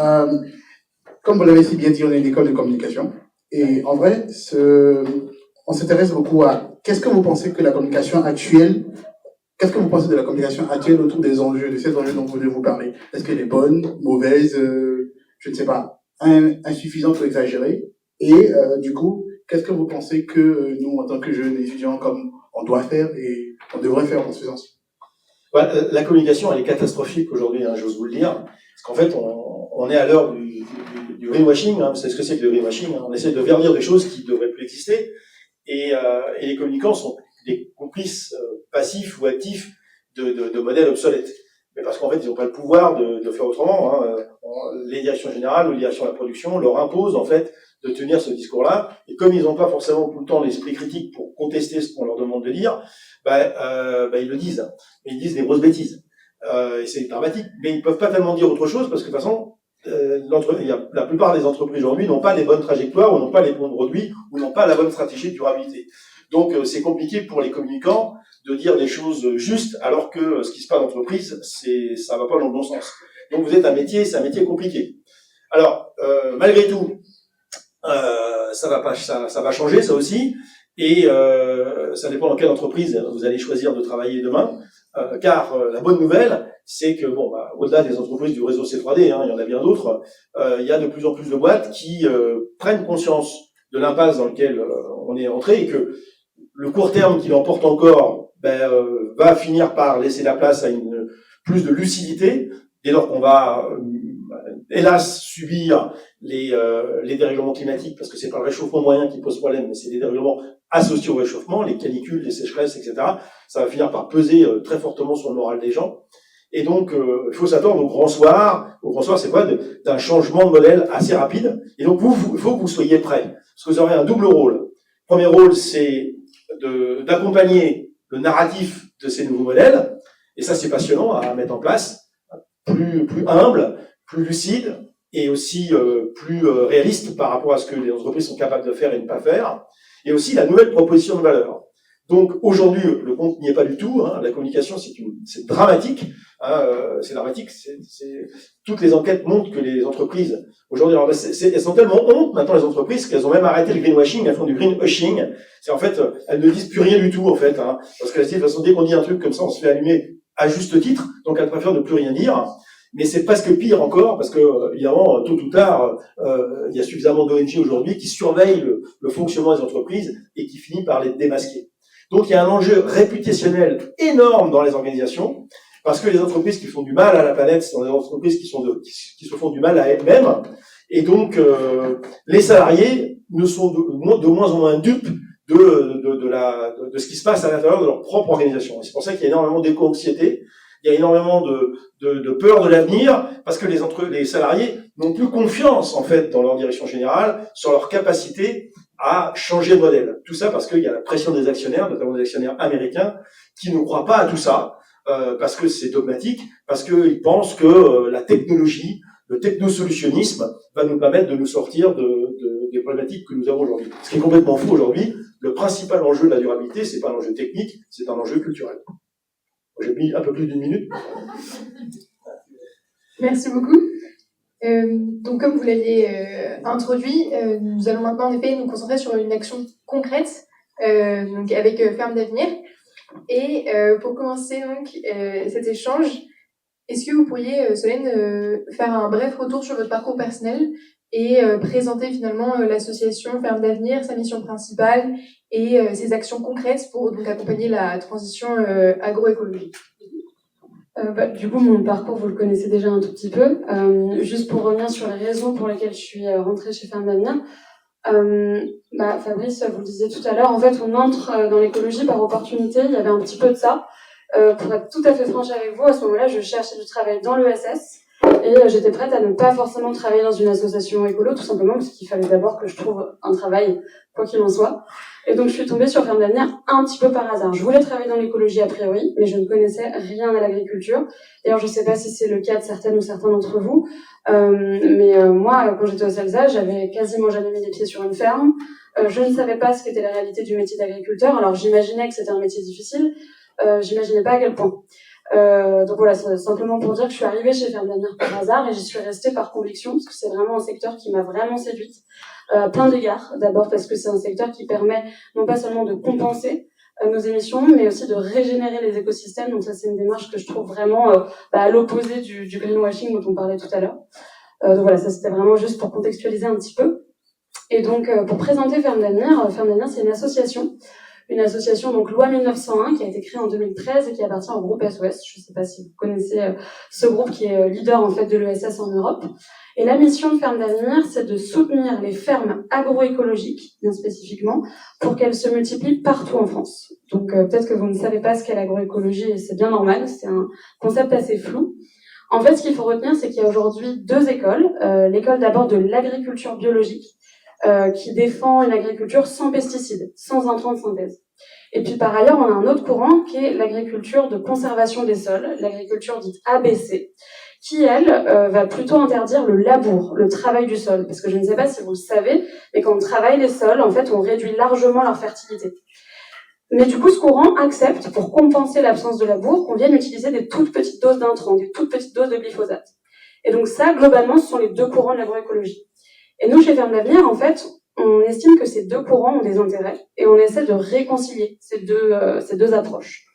comme vous l'avez si bien dit, on est une école de communication. Et en vrai, on s'intéresse beaucoup à qu'est-ce que vous pensez de la communication actuelle autour des enjeux, de ces enjeux dont vous venez vous parler? Est-ce qu'elle est bonne, mauvaise, je ne sais pas, insuffisante ou exagérée? Et du coup, qu'est-ce que vous pensez que nous, en tant que jeunes étudiants, comme on doit faire et on devrait faire dans ce sens? La communication, elle est catastrophique aujourd'hui, j'ose vous le dire, parce qu'en fait, on est à l'heure du greenwashing. Vous savez ce que c'est que le greenwashing? On essaie de verdir des choses qui ne devraient plus exister, et les communicants sont des complices passifs ou actifs de modèles obsolètes. Mais parce qu'en fait, ils n'ont pas le pouvoir de faire autrement. Les directions générales ou les directions de la production leur imposent en fait de tenir ce discours-là. Et comme ils n'ont pas forcément tout le temps l'esprit critique pour contester ce qu'on leur demande de dire, ils le disent. Mais ils disent des grosses bêtises. Et c'est dramatique. Mais ils ne peuvent pas tellement dire autre chose parce que de toute façon, la plupart des entreprises aujourd'hui n'ont pas les bonnes trajectoires ou n'ont pas les bons produits ou n'ont pas la bonne stratégie de durabilité. Donc c'est compliqué pour les communicants de dire des choses justes alors que ce qui se passe en entreprise, ça va pas dans le bon sens. Donc vous êtes c'est un métier compliqué. Alors malgré tout, ça va changer ça aussi, et ça dépend dans quelle entreprise vous allez choisir de travailler demain. Car la bonne nouvelle, c'est que au-delà des entreprises du réseau C3D, il y en a bien d'autres, il y a de plus en plus de boîtes qui prennent conscience de l'impasse dans laquelle on est entré, et que le court terme qui l'emporte encore va finir par laisser la place à une plus de lucidité, dès lors qu'on va hélas subir les dérèglements climatiques, parce que c'est pas le réchauffement moyen qui pose problème, mais c'est des dérèglements associés au réchauffement, les canicules, les sécheresses, etc. Ça va finir par peser très fortement sur le moral des gens. Et donc, il faut s'attendre au grand soir. Au grand soir, c'est quoi? D'un changement de modèle assez rapide. Et donc, il faut que vous soyez prêts. Parce que vous aurez un double rôle. Premier rôle, c'est d'accompagner le narratif de ces nouveaux modèles. Et ça, c'est passionnant à mettre en place. Plus humble, plus lucide, et aussi plus réaliste par rapport à ce que les entreprises sont capables de faire et de ne pas faire. et aussi la nouvelle proposition de valeur. Donc aujourd'hui, le compte n'y est pas du tout. Hein. La communication, c'est dramatique. Hein, c'est dramatique. Toutes les enquêtes montrent que les entreprises aujourd'hui, elles sont tellement hontes maintenant les entreprises qu'elles ont même arrêté le greenwashing. Elles font du greenwashing. C'est en fait, elles ne disent plus rien du tout en fait, hein, parce qu'elles se disent de toute façon dès qu'on dit un truc comme ça, on se fait allumer à juste titre. Donc elles préfèrent ne plus rien dire. Mais c'est presque pire encore parce que évidemment, tôt ou tard, il y a suffisamment d'ONG aujourd'hui qui surveillent le fonctionnement des entreprises et qui finit par les démasquer. Donc il y a un enjeu réputationnel énorme dans les organisations, parce que les entreprises qui font du mal à la planète, ce sont des entreprises qui se font du mal à elles-mêmes, et donc les salariés ne sont de moins en moins dupes de ce qui se passe à l'intérieur de leur propre organisation. Et c'est pour ça qu'il y a énormément d'éco-anxiété, il y a énormément de peur de l'avenir, parce que les salariés n'ont plus confiance en fait dans leur direction générale, sur leur capacité à changer de modèle. Tout ça parce qu'il y a la pression des actionnaires, notamment des actionnaires américains, qui ne croient pas à tout ça, parce que c'est dogmatique, parce qu'ils pensent que la technologie, le technosolutionnisme va nous permettre de nous sortir des problématiques que nous avons aujourd'hui. Ce qui est complètement fou aujourd'hui. Le principal enjeu de la durabilité, c'est pas un enjeu technique, c'est un enjeu culturel. J'ai mis un peu plus d'une minute. Merci beaucoup. Donc, comme vous l'aviez introduit, nous allons maintenant en effet nous concentrer sur une action concrète, donc avec Ferme d'Avenir. Et pour commencer donc cet échange, est-ce que vous pourriez, Solène, faire un bref retour sur votre parcours personnel et présenter finalement l'association Ferme d'Avenir, sa mission principale et ses actions concrètes pour donc accompagner la transition agroécologique? Du coup, mon parcours, vous le connaissez déjà un tout petit peu. Juste pour revenir sur les raisons pour lesquelles je suis rentrée chez Ferme d'Avenir. Fabrice, vous le disiez tout à l'heure, en fait, on entre dans l'écologie par opportunité. Il y avait un petit peu de ça. Pour être tout à fait franche avec vous, à ce moment-là, je cherchais du travail dans l'ESS et j'étais prête à ne pas forcément travailler dans une association écolo, tout simplement parce qu'il fallait d'abord que je trouve un travail, quoi qu'il en soit. Et donc, je suis tombée sur Ferme d'Avenir un petit peu par hasard. Je voulais travailler dans l'écologie a priori, mais je ne connaissais rien à l'agriculture. D'ailleurs, je ne sais pas si c'est le cas de certaines ou certains d'entre vous, moi, quand j'étais au CELSA, j'avais quasiment jamais mis les pieds sur une ferme. Je ne savais pas ce qu'était la réalité du métier d'agriculteur. Alors, j'imaginais que c'était un métier difficile. J'imaginais pas à quel point. Donc voilà, c'est simplement pour dire que je suis arrivée chez Ferme d'Avenir par hasard et j'y suis restée par conviction parce que c'est vraiment un secteur qui m'a vraiment séduite à plein d'égards. D'abord parce que c'est un secteur qui permet non pas seulement de compenser nos émissions, mais aussi de régénérer les écosystèmes. Donc ça, c'est une démarche que je trouve vraiment à l'opposé du greenwashing dont on parlait tout à l'heure. Donc voilà, ça c'était vraiment juste pour contextualiser un petit peu. Et donc pour présenter Ferme d'Avenir, c'est une association donc loi 1901 qui a été créée en 2013 et qui appartient au groupe SOS. Je ne sais pas si vous connaissez ce groupe qui est leader en fait de l'ESS en Europe. Et la mission de Ferme d'Avenir, c'est de soutenir les fermes agroécologiques, bien spécifiquement, pour qu'elles se multiplient partout en France. Donc peut-être que vous ne savez pas ce qu'est l'agroécologie et c'est bien normal, c'est un concept assez flou. En fait, ce qu'il faut retenir, c'est qu'il y a aujourd'hui deux écoles. L'école d'abord de l'agriculture biologique, qui défend une agriculture sans pesticides, sans intrants de synthèse. Et puis par ailleurs, on a un autre courant qui est l'agriculture de conservation des sols, l'agriculture dite ABC, qui, elle, va plutôt interdire le labour, le travail du sol. Parce que je ne sais pas si vous le savez, mais quand on travaille les sols, en fait, on réduit largement leur fertilité. Mais du coup, ce courant accepte, pour compenser l'absence de labour, qu'on vienne utiliser des toutes petites doses d'intrants, des toutes petites doses de glyphosate. Et donc ça, globalement, ce sont les deux courants de l'agroécologie. Et nous, chez Ferme d'Avenir, en fait, on estime que ces deux courants ont des intérêts et on essaie de réconcilier ces deux approches.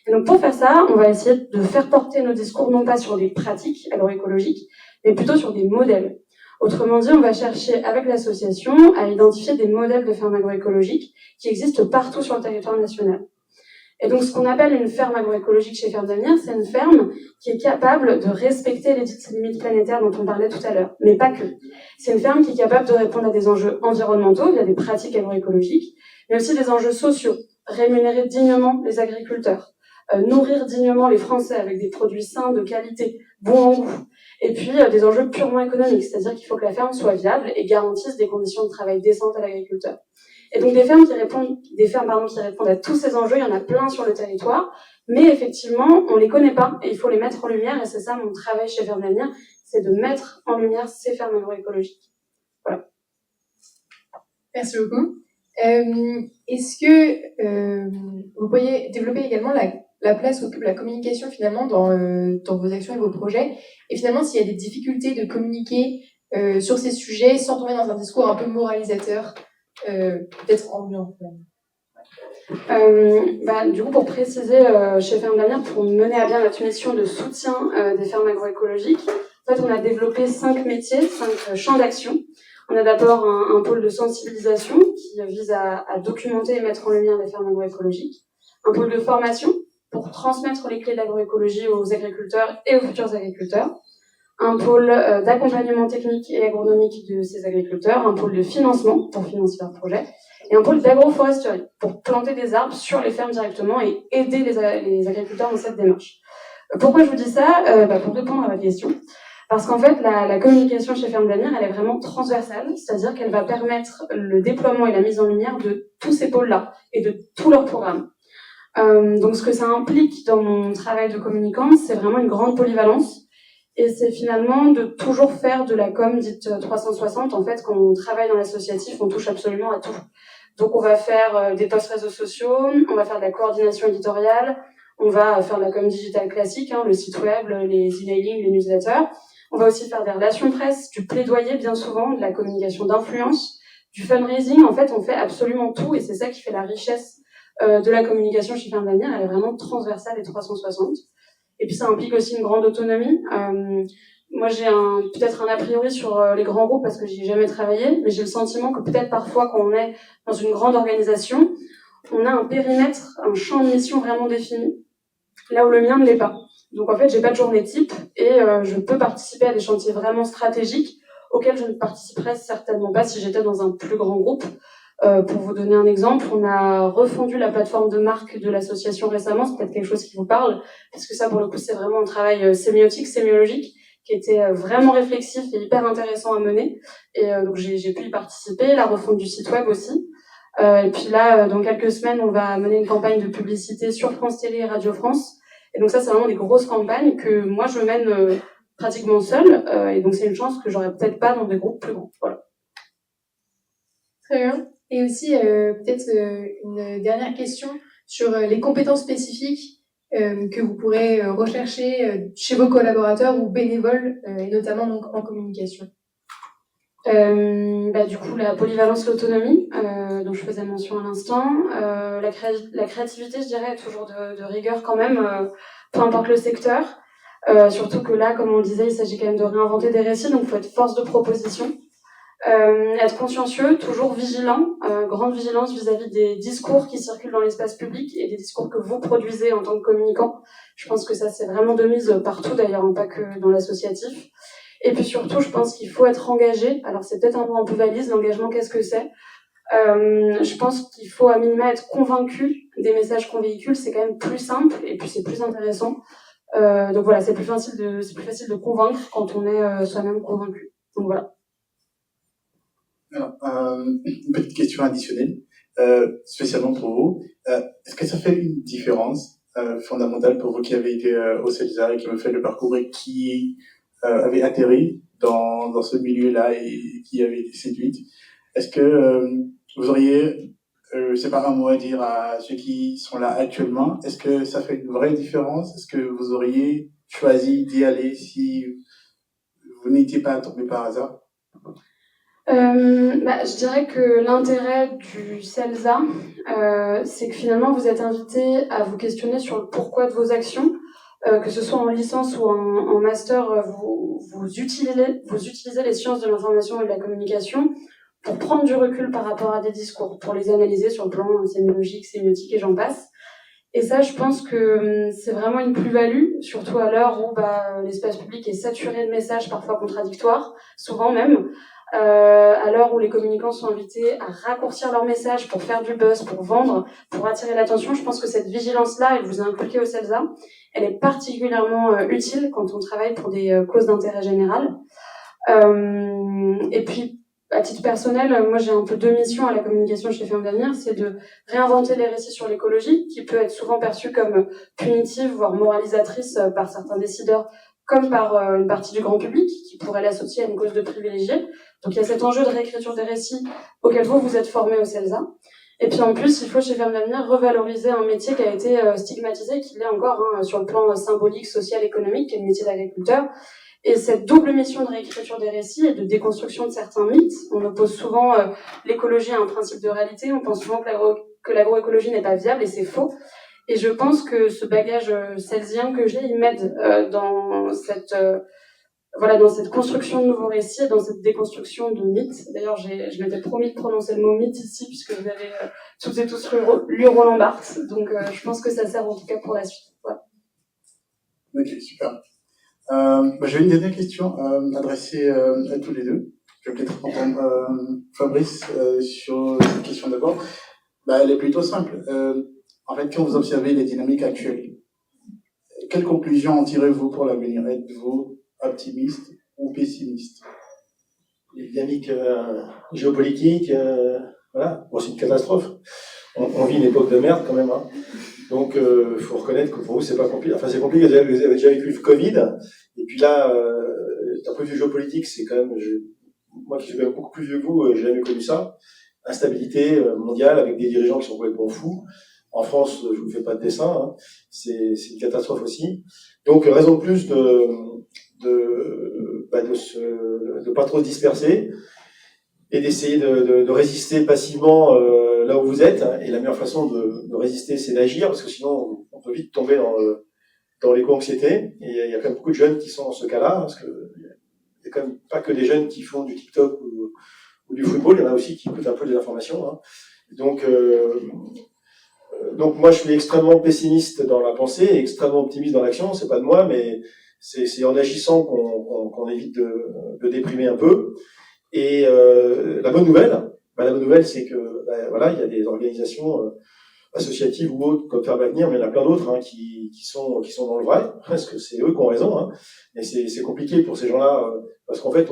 Et donc, pour faire ça, on va essayer de faire porter nos discours non pas sur des pratiques agroécologiques, mais plutôt sur des modèles. Autrement dit, on va chercher avec l'association à identifier des modèles de fermes agroécologiques qui existent partout sur le territoire national. Et donc, ce qu'on appelle une ferme agroécologique chez Ferme d'Avenir, c'est une ferme qui est capable de respecter les limites planétaires dont on parlait tout à l'heure, mais pas que. C'est une ferme qui est capable de répondre à des enjeux environnementaux via des pratiques agroécologiques, mais aussi des enjeux sociaux, rémunérer dignement les agriculteurs, nourrir dignement les Français avec des produits sains, de qualité, bons en goût, et puis des enjeux purement économiques, c'est-à-dire qu'il faut que la ferme soit viable et garantisse des conditions de travail décentes à l'agriculteur. Et donc des fermes qui répondent à tous ces enjeux, il y en a plein sur le territoire, mais effectivement, on les connaît pas et il faut les mettre en lumière et c'est ça mon travail chez Ferme d'Avenir, c'est de mettre en lumière ces fermes agroécologiques. Voilà. Merci beaucoup. Est-ce que vous pourriez développer également la place qu'occupe la communication finalement dans vos actions et vos projets, et finalement s'il y a des difficultés de communiquer sur ces sujets sans tomber dans un discours un peu moralisateur, peut-être ambiant. Du coup, pour préciser, chez Ferme d'Avenir, pour mener à bien notre mission de soutien des fermes agroécologiques, en fait, on a développé 5 métiers, 5 champs d'action. On a d'abord un pôle de sensibilisation qui vise à documenter et mettre en lumière les fermes agroécologiques. Un pôle de formation pour transmettre les clés de l'agroécologie aux agriculteurs et aux futurs agriculteurs. Un pôle d'accompagnement technique et agronomique de ces agriculteurs. Un pôle de financement pour financer leurs projets. Et un pôle d'agroforesterie pour planter des arbres sur les fermes directement et aider les agriculteurs dans cette démarche. Pourquoi je vous dis ça ? Pour répondre à votre question. Parce qu'en fait, la communication chez Ferme d'Avenir, elle est vraiment transversale, c'est-à-dire qu'elle va permettre le déploiement et la mise en lumière de tous ces pôles-là et de tous leurs programmes. Donc ce que ça implique dans mon travail de communicante, c'est vraiment une grande polyvalence. Et c'est finalement de toujours faire de la com dite 360. En fait, quand on travaille dans l'associatif, on touche absolument à tout. Donc on va faire des posts réseaux sociaux, on va faire de la coordination éditoriale, on va faire de la com digitale classique, le site web, les emailing, les newsletters. On va aussi faire des relations presse, du plaidoyer bien souvent, de la communication d'influence, du fundraising. En fait, on fait absolument tout et c'est ça qui fait la richesse de la communication chez Ferme d'Avenir. Elle est vraiment transversale et 360. Et puis ça implique aussi une grande autonomie. Moi, j'ai peut-être un a priori sur les grands groupes parce que j'y ai jamais travaillé, mais j'ai le sentiment que peut-être parfois quand on est dans une grande organisation, on a un périmètre, un champ de mission vraiment défini, là où le mien ne l'est pas. Donc en fait, j'ai pas de journée type et je peux participer à des chantiers vraiment stratégiques auxquels je ne participerais certainement pas si j'étais dans un plus grand groupe. Pour vous donner un exemple, on a refondu la plateforme de marque de l'association récemment, c'est peut-être quelque chose qui vous parle, parce que ça, pour le coup, c'est vraiment un travail sémiologique, qui était vraiment réflexif et hyper intéressant à mener. Et donc, j'ai pu y participer, la refonte du site web aussi. Et puis là, dans quelques semaines, on va mener une campagne de publicité sur France Télé et Radio France. Et donc ça, c'est vraiment des grosses campagnes que moi, je mène pratiquement seule. Et donc, c'est une chance que j'aurais peut-être pas dans des groupes plus grands. Voilà. Très bien. Et aussi, peut-être une dernière question sur les compétences spécifiques que vous pourrez rechercher chez vos collaborateurs ou bénévoles, et notamment donc en communication. Du coup, la polyvalence, l'autonomie, dont je faisais mention à l'instant. La créativité, je dirais, toujours de rigueur quand même, peu importe le secteur. Surtout que là, comme on le disait, il s'agit quand même de réinventer des récits, donc il faut être force de proposition. Être consciencieux, toujours vigilant, grande vigilance vis-à-vis des discours qui circulent dans l'espace public et des discours que vous produisez en tant que communicant. Je pense que ça, c'est vraiment de mise partout d'ailleurs, pas que dans l'associatif. Et puis surtout, je pense qu'il faut être engagé. Alors c'est peut-être un mot un peu valise, l'engagement, qu'est-ce que c'est ? Je pense qu'il faut à minima être convaincu des messages qu'on véhicule, c'est quand même plus simple et puis c'est plus intéressant. Donc voilà, c'est plus facile de convaincre quand on est soi-même convaincu. Donc voilà. Alors, une petite question additionnelle, spécialement pour vous. Est-ce que ça fait une différence fondamentale pour vous qui avez été au CELSA et qui avez fait le parcours et qui avez atterri dans ce milieu-là et qui avez été séduite? Est-ce que vous auriez, je sais pas, un mot à dire à ceux qui sont là actuellement? Est-ce que ça fait une vraie différence? Est-ce que vous auriez choisi d'y aller si vous n'étiez pas tombé par hasard? Je dirais que l'intérêt du CELSA, c'est que finalement vous êtes invité à vous questionner sur le pourquoi de vos actions, que ce soit en licence ou en master, vous utilisez les sciences de l'information et de la communication pour prendre du recul par rapport à des discours, pour les analyser sur le plan sémiologique, sémiotique et j'en passe. Et ça, je pense que c'est vraiment une plus-value, surtout à l'heure où l'espace public est saturé de messages parfois contradictoires, souvent même. À l'heure où les communicants sont invités à raccourcir leur message pour faire du buzz, pour vendre, pour attirer l'attention, je pense que cette vigilance-là, elle vous est inculquée au CELSA, elle est particulièrement utile quand on travaille pour des causes d'intérêt général. Et puis, à titre personnel, moi j'ai un peu deux missions à la communication chez Ferme d'Avenir, c'est de réinventer les récits sur l'écologie, qui peut être souvent perçue comme punitive, voire moralisatrice par certains décideurs, comme par une partie du grand public qui pourrait l'associer à une cause de privilégiés. Donc il y a cet enjeu de réécriture des récits auquel vous êtes formés au CELSA. Et puis en plus, il faut chez Femmes d'Avenir revaloriser un métier qui a été stigmatisé, qui l'est encore sur le plan symbolique, social, économique, qui est le métier d'agriculteur. Et cette double mission de réécriture des récits et de déconstruction de certains mythes, on oppose souvent l'écologie à un principe de réalité, on pense souvent que l'agroécologie n'est pas viable, et c'est faux. Et je pense que ce bagage celsien que j'ai, il m'aide dans cette construction de nouveaux récits, dans cette déconstruction de mythes. D'ailleurs, je m'étais promis de prononcer le mot mythe ici, puisque vous avez toutes et tous lu Roland Barthes, donc je pense que ça sert en tout cas pour la suite. Voilà. Ok, super. J'ai une dernière question adressée à tous les deux. Je vais peut-être entendre Fabrice sur cette question d'abord. Elle est plutôt simple. En fait, quand vous observez les dynamiques actuelles, quelles conclusions en tirez-vous pour l'avenir? Êtes-vous optimiste ou pessimiste? Les dynamiques géopolitiques, voilà, bon, c'est une catastrophe. On vit une époque de merde quand même, hein. Donc, faut reconnaître que pour vous, c'est pas compliqué. Enfin, c'est compliqué. Vous avez déjà vécu le Covid. Et puis là, d'un point de vue géopolitique, c'est quand même, moi qui suis quand même beaucoup plus vieux que vous, j'ai jamais connu ça. Instabilité mondiale avec des dirigeants qui sont complètement fous. En France, je vous fais pas de dessin, hein. C'est une catastrophe aussi. Donc, raison de plus de pas trop se disperser et d'essayer de résister passivement là où vous êtes. Et la meilleure façon de résister, c'est d'agir, parce que sinon on peut vite tomber dans l'éco-anxiété. Et il y a quand même beaucoup de jeunes qui sont dans ce cas-là, parce que il y a quand même pas que des jeunes qui font du TikTok ou du football, il y en a aussi qui écoutent un peu des informations, hein. Donc moi je suis extrêmement pessimiste dans la pensée et extrêmement optimiste dans l'action. C'est pas de moi, mais c'est en agissant qu'on évite de déprimer un peu. Et la bonne nouvelle, c'est que voilà, il y a des organisations associatives ou autres comme Faire Avenir, mais il y en a plein d'autres, hein, qui sont dans le vrai, parce que c'est eux qui ont raison, hein. Mais c'est compliqué pour ces gens-là, parce qu'en fait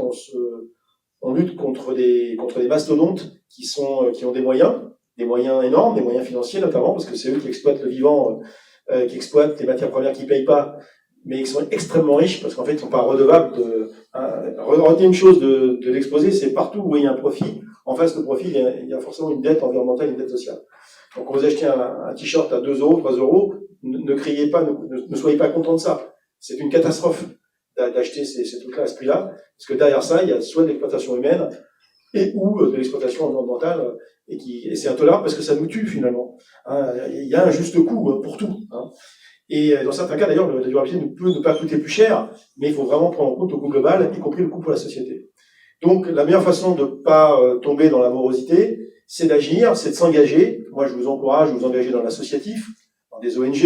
on lutte contre des mastodontes qui ont des moyens énormes, des moyens financiers notamment, parce que c'est eux qui exploitent le vivant, qui exploitent les matières premières qui payent pas, mais qui sont extrêmement riches, parce qu'en fait, ils sont pas redevables retenez une chose de l'exposé, c'est partout où il y a un profit, en face de profit, il y a forcément une dette environnementale, une dette sociale. Donc, quand vous achetez un t-shirt à 2 €, 3 €, ne criez pas, ne soyez pas content de ça. C'est une catastrophe d'acheter ces trucs-là à ce prix-là, parce que derrière ça, il y a soit de l'exploitation humaine, ou de l'exploitation environnementale, et c'est intolérable parce que ça nous tue finalement. Hein, il y a un juste coût pour tout, hein. Et dans certains cas, d'ailleurs, la durabilité peut ne pas coûter plus cher, mais il faut vraiment prendre en compte le coût global, y compris le coût pour la société. Donc, la meilleure façon de ne pas tomber dans la morosité, c'est d'agir, c'est de s'engager. Moi, je vous encourage à vous engager dans l'associatif, dans des ONG,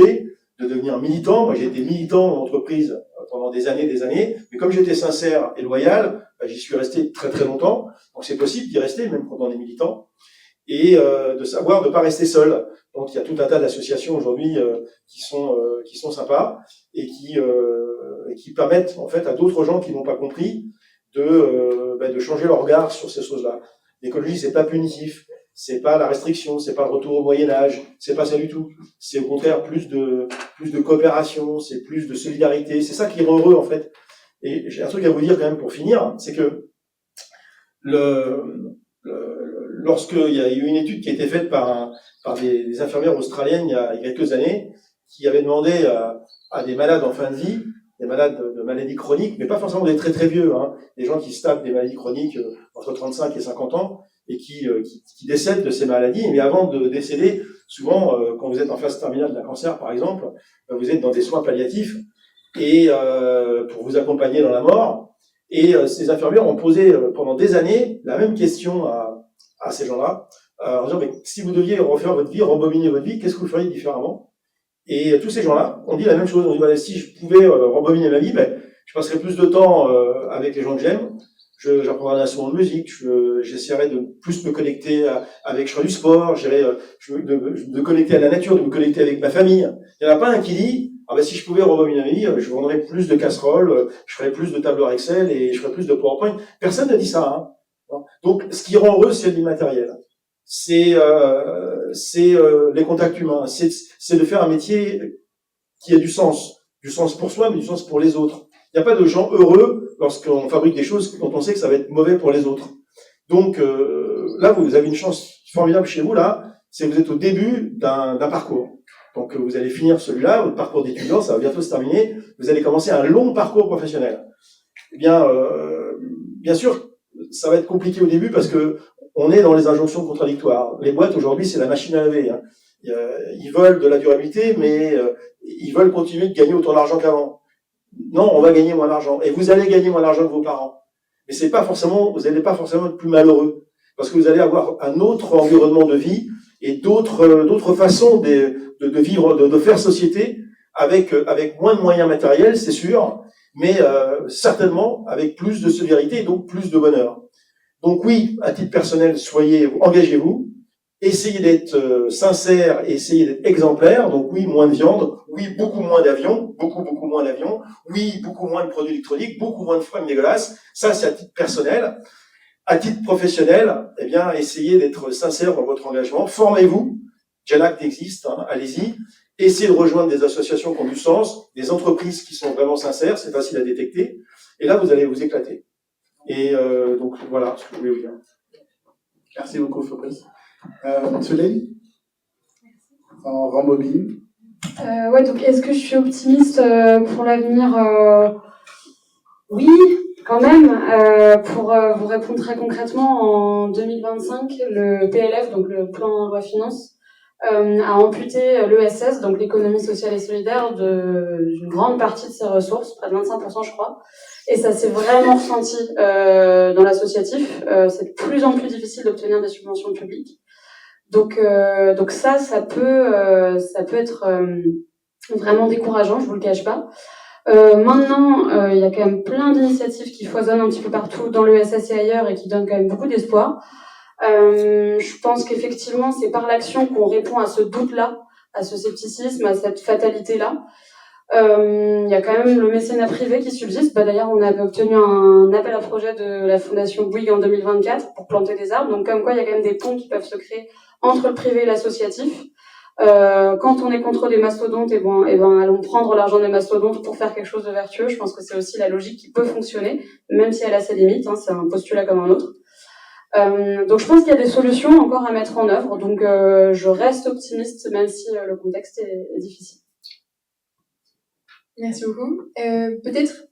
de devenir militant. Moi, j'ai été militant en entreprise pendant des années, mais comme j'étais sincère et loyal, j'y suis resté très très longtemps. Donc, c'est possible d'y rester, même quand on est militant, et de savoir ne pas rester seul. Donc, il y a tout un tas d'associations aujourd'hui qui sont sympas et qui permettent en fait à d'autres gens qui n'ont pas compris de changer leur regard sur ces choses-là. L'écologie, c'est pas punitif, c'est pas la restriction, c'est pas le retour au Moyen Âge, c'est pas ça du tout. C'est au contraire plus de coopération, c'est plus de solidarité. C'est ça qui rend heureux en fait. Et j'ai un truc à vous dire quand même pour finir, c'est que lorsqu'il y a eu une étude qui a été faite par des infirmières australiennes il y a quelques années, qui avaient demandé à des malades en fin de vie, des malades de maladies chroniques, mais pas forcément des très très vieux, hein, des gens qui se tapent des maladies chroniques entre 35 et 50 ans, et qui décèdent de ces maladies. Mais avant de décéder, souvent, quand vous êtes en phase terminale d'un cancer, par exemple, vous êtes dans des soins palliatifs, et pour vous accompagner dans la mort. Et ces infirmières ont posé pendant des années la même question à ces gens-là, en disant, mais si vous deviez refaire votre vie, rembobiner votre vie, qu'est-ce que vous feriez différemment? Et tous ces gens-là ont dit la même chose. On dit, bah, si je pouvais rembobiner ma vie, je passerais plus de temps avec les gens que j'aime, j'apprendrais un instrument de musique, j'essaierais de plus me connecter avec, je ferais du sport, de connecter à la nature, de me connecter avec ma famille. Il n'y en a pas un qui dit, si je pouvais rembobiner ma vie, je vendrais plus de casseroles, je ferais plus de tableurs Excel et je ferais plus de PowerPoint. Personne ne dit ça, hein. Donc, ce qui rend heureux, c'est l'immatériel. C'est les contacts humains. C'est de faire un métier qui a du sens pour soi, mais du sens pour les autres. Il n'y a pas de gens heureux lorsqu'on fabrique des choses dont on sait que ça va être mauvais pour les autres. Donc là, vous avez une chance formidable chez vous, là, c'est que vous êtes au début d'un parcours. Donc vous allez finir celui-là, votre parcours d'étudiant, ça va bientôt se terminer, vous allez commencer un long parcours professionnel. Eh bien, bien sûr, ça va être compliqué au début parce que on est dans les injonctions contradictoires. Les boîtes, aujourd'hui, c'est la machine à laver. Hein. Ils veulent de la durabilité, mais ils veulent continuer de gagner autant d'argent qu'avant. Non, on va gagner moins d'argent. Et vous allez gagner moins d'argent que vos parents. Mais c'est pas forcément, vous n'allez pas forcément être plus malheureux. Parce que vous allez avoir un autre environnement de vie et d'autres façons de vivre, de faire société avec moins de moyens matériels, c'est sûr, mais certainement avec plus de solidarité et donc plus de bonheur. Donc oui, à titre personnel, engagez-vous, essayez d'être sincère, essayez d'être exemplaire. Donc oui, moins de viande, oui, beaucoup moins d'avions, beaucoup moins d'avions, oui, beaucoup moins de produits électroniques, beaucoup moins de fringues dégueulasses. Ça, c'est à titre personnel. À titre professionnel, eh bien, essayez d'être sincère dans votre engagement. Formez-vous. Genact existe, hein, allez-y. Essayez de rejoindre des associations qui ont du sens, des entreprises qui sont vraiment sincères, c'est facile à détecter. Et là, vous allez vous éclater. Et donc, voilà ce que je voulais vous dire. Merci beaucoup, Fabrice. Solène, en rembobine. Ouais, donc est-ce que je suis optimiste pour l'avenir Oui, quand même. Pour vous répondre très concrètement, en 2025, le PLF, donc le plan loi finance, a amputé l'ESS, donc l'économie sociale et solidaire, d'une grande partie de ses ressources, près de 25% je crois. Et ça s'est vraiment ressenti dans l'associatif. C'est de plus en plus difficile d'obtenir des subventions publiques. Donc ça peut être vraiment décourageant, je vous le cache pas. Maintenant, il y a quand même plein d'initiatives qui foisonnent un petit peu partout dans l'ESS et ailleurs et qui donnent quand même beaucoup d'espoir. Je pense qu'effectivement, c'est par l'action qu'on répond à ce doute-là, à ce scepticisme, à cette fatalité-là. Il y a quand même le mécénat privé qui subsiste. D'ailleurs, on avait obtenu un appel à projet de la Fondation Bouygues en 2024 pour planter des arbres. Donc, comme quoi, il y a quand même des ponts qui peuvent se créer entre le privé et l'associatif. Quand on est contre des mastodontes, allons prendre l'argent des mastodontes pour faire quelque chose de vertueux. Je pense que c'est aussi la logique qui peut fonctionner, même si elle a ses limites. Hein, c'est un postulat comme un autre. Donc je pense qu'il y a des solutions encore à mettre en œuvre. Donc je reste optimiste, même si le contexte est difficile. Merci beaucoup. Peut-être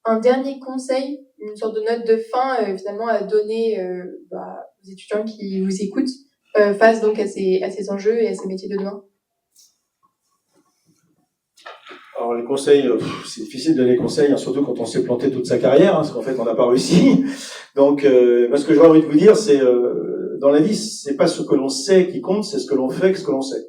un dernier conseil, une sorte de note de fin finalement à donner aux étudiants qui vous écoutent face donc à ces enjeux et à ces métiers de demain. Alors les conseils, c'est difficile de donner des conseils, hein, surtout quand on s'est planté toute sa carrière, hein, parce qu'en fait on n'a pas réussi. Donc moi ce que j'aurais envie de vous dire, c'est dans la vie, c'est pas ce que l'on sait qui compte, c'est ce que l'on fait que ce que l'on sait.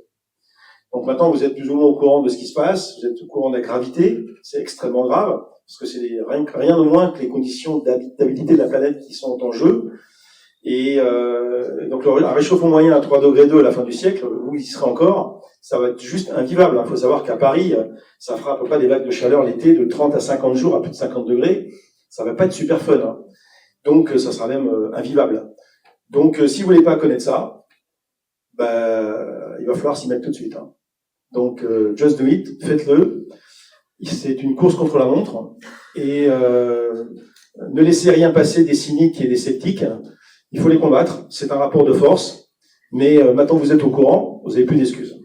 Donc maintenant vous êtes plus ou moins au courant de ce qui se passe, vous êtes au courant de la gravité, c'est extrêmement grave, parce que c'est rien de moins que les conditions d'habitabilité de la planète qui sont en jeu. Et donc un réchauffement moyen à 3,2 degrés à la fin du siècle, vous y serez encore, ça va être juste invivable. Il faut savoir qu'à Paris, ça fera à peu près des vagues de chaleur l'été de 30 à 50 jours à plus de 50 degrés. Ça va pas être super fun. Hein. Donc ça sera même invivable. Donc si vous voulez pas connaître ça, il va falloir s'y mettre tout de suite. Hein. Donc just do it, faites-le. C'est une course contre la montre. Et ne laissez rien passer des cyniques et des sceptiques. Il faut les combattre, c'est un rapport de force, mais maintenant que vous êtes au courant, vous n'avez plus d'excuses.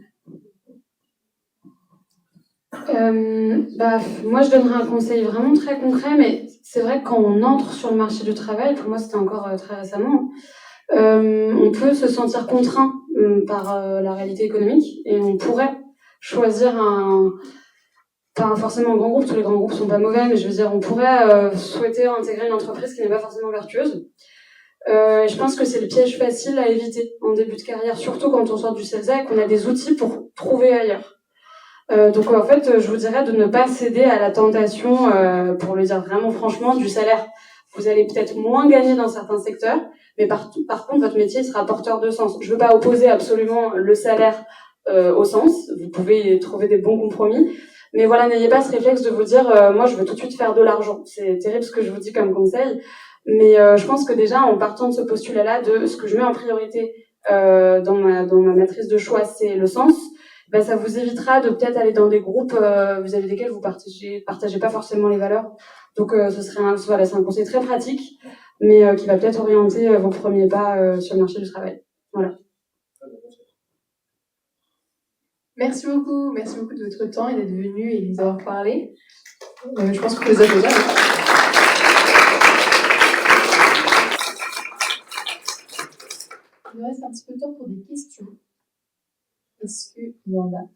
Moi je donnerais un conseil vraiment très concret, mais c'est vrai que quand on entre sur le marché du travail, pour moi c'était encore très récemment, on peut se sentir contraint par la réalité économique et on pourrait choisir pas forcément un grand groupe, tous les grands groupes sont pas mauvais, mais je veux dire on pourrait souhaiter intégrer une entreprise qui n'est pas forcément vertueuse. Je pense que c'est le piège facile à éviter en début de carrière, surtout quand on sort du CELSA et qu'on a des outils pour trouver ailleurs. Donc en fait, je vous dirais de ne pas céder à la tentation, pour le dire vraiment franchement, du salaire. Vous allez peut-être moins gagner dans certains secteurs, mais par contre, votre métier sera porteur de sens. Je veux pas opposer absolument le salaire au sens. Vous pouvez trouver des bons compromis. Mais voilà, n'ayez pas ce réflexe de vous dire moi, je veux tout de suite faire de l'argent. C'est terrible ce que je vous dis comme conseil. Mais je pense que déjà, en partant de ce postulat-là, de ce que je mets en priorité dans ma matrice de choix, c'est le sens. ben, ça vous évitera de peut-être aller dans des groupes vis-à-vis desquels vous partagez pas forcément les valeurs. Donc ce serait c'est un conseil très pratique, mais qui va peut-être orienter vos premiers pas sur le marché du travail. Voilà. Merci beaucoup de votre temps et d'être venu et de nous avoir parlé. Je pense que vous applaudissez. Il nous reste un petit peu de temps pour des questions. Est-ce qu'il y en a?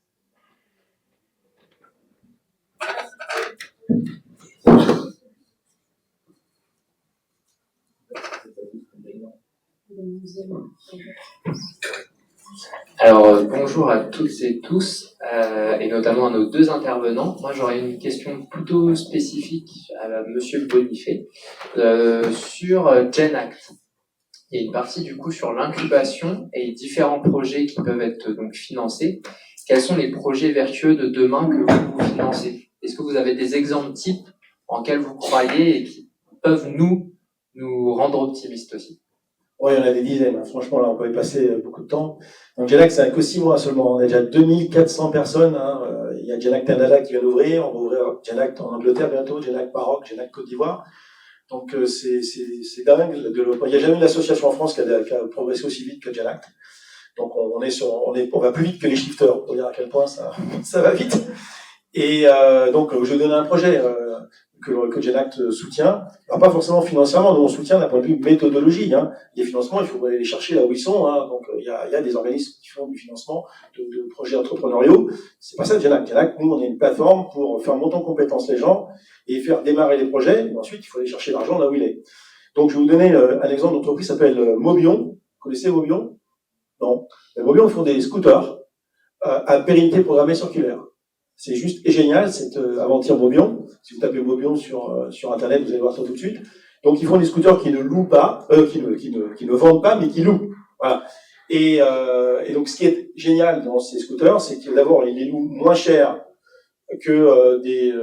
Alors, bonjour à toutes et tous, et notamment à nos deux intervenants. Moi, j'aurais une question plutôt spécifique à Monsieur Bonifay sur GenAct. Il y a une partie du coup sur l'incubation et différents projets qui peuvent être donc financés. Quels sont les projets vertueux de demain que vous financez? Est-ce que vous avez des exemples types en quels vous croyez et qui peuvent nous rendre optimistes aussi? Oui, il y en a des dizaines. Hein. Franchement, là, on peut y passer beaucoup de temps. Donc, GenAct, c'est que 6 mois seulement. On a déjà 2400 personnes. Hein. Il y a GenAct Canada qui vient d'ouvrir. On va ouvrir GenAct en Angleterre bientôt, GenAct Maroc, GenAct Côte d'Ivoire. Donc, c'est dingue. Il n'y a jamais une association en France qui a progressé aussi vite que GenAct. Donc, on va plus vite que les shifters, pour dire à quel point ça va vite. Et donc, je vais donner un projet que GenAct soutient. Alors, pas forcément financièrement, nous on soutient d'un point de vue méthodologie. Hein. Les financements, il faut aller les chercher là où ils sont. Hein. Donc, il y a des organismes qui font du financement de projets entrepreneuriaux. C'est pas ça GenAct. GenAct, nous, on est une plateforme pour faire monter en compétence les gens et faire démarrer les projets. Et ensuite, il faut aller chercher l'argent là où il est. Donc, je vais vous donner un exemple d'entreprise qui s'appelle Mobion. Vous connaissez Mobion? Non. Mobion, ils font des scooters à pérennité programmée circulaire. C'est juste génial, cette aventure Mobion. Si vous tapez Mobion sur Internet, vous allez voir ça tout de suite. Donc, ils font des scooters qui ne louent pas, qui ne vendent pas, mais qui louent. Voilà. Et donc, ce qui est génial dans ces scooters, c'est que d'abord, ils les louent moins cher que des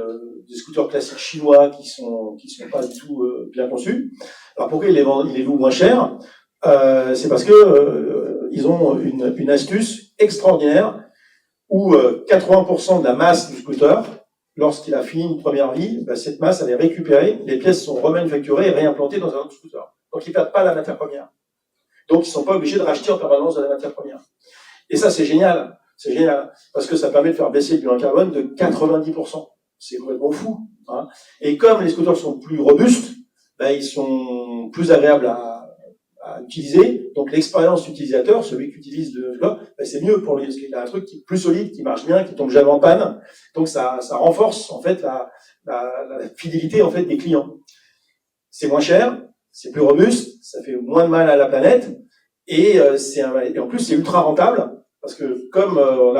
scooters classiques chinois qui sont pas du tout bien conçus. Alors, pourquoi ils les louent moins cher? C'est parce que ils ont une astuce extraordinaire où 80% de la masse du scooter, lorsqu'il a fini une première vie, cette masse elle est récupérée, les pièces sont remanufacturées et réimplantées dans un autre scooter. Donc ils ne perdent pas la matière première. Donc ils ne sont pas obligés de racheter en permanence de la matière première. Et ça c'est génial, parce que ça permet de faire baisser le bilan carbone de 90%. C'est complètement fou. Hein. Et comme les scooters sont plus robustes, ils sont plus agréables à utiliser, donc l'expérience utilisateur, celui qui utilise c'est mieux pour lui, parce qu'il a un truc qui est plus solide, qui marche bien, qui tombe jamais en panne, donc ça renforce en fait la fidélité en fait des clients. C'est moins cher, c'est plus robuste, ça fait moins de mal à la planète, et en plus c'est ultra rentable, parce que comme on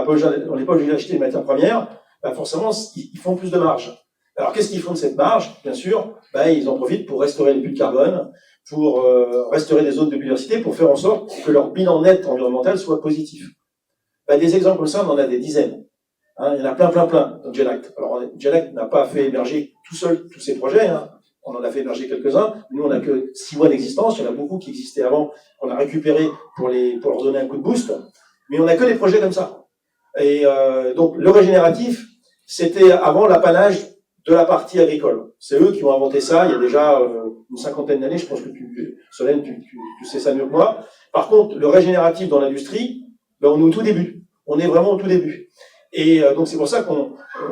n'est pas obligé d'acheter les matières premières, forcément ils font plus de marge. Alors qu'est-ce qu'ils font de cette marge? Bien sûr, ils en profitent pour restaurer les puits de carbone, pour restaurer des zones de biodiversité, pour faire en sorte que leur bilan net environnemental soit positif. Des exemples comme ça, on en a des dizaines. Hein, il y en a plein dans GenAct. Alors, GenAct n'a pas fait émerger tout seul tous ces projets. Hein. On en a fait émerger quelques-uns. Nous, on n'a que 6 mois d'existence. Il y en a beaucoup qui existaient avant, qu'on a récupéré pour leur donner un coup de boost. Mais on n'a que des projets comme ça. Et donc, le régénératif, c'était avant l'apanage de la partie agricole. C'est eux qui ont inventé ça il y a déjà une 50aine d'années. Je pense que Solène, tu sais ça mieux que moi. Par contre, le régénératif dans l'industrie, on est au tout début. On est vraiment au tout début. Et donc c'est pour ça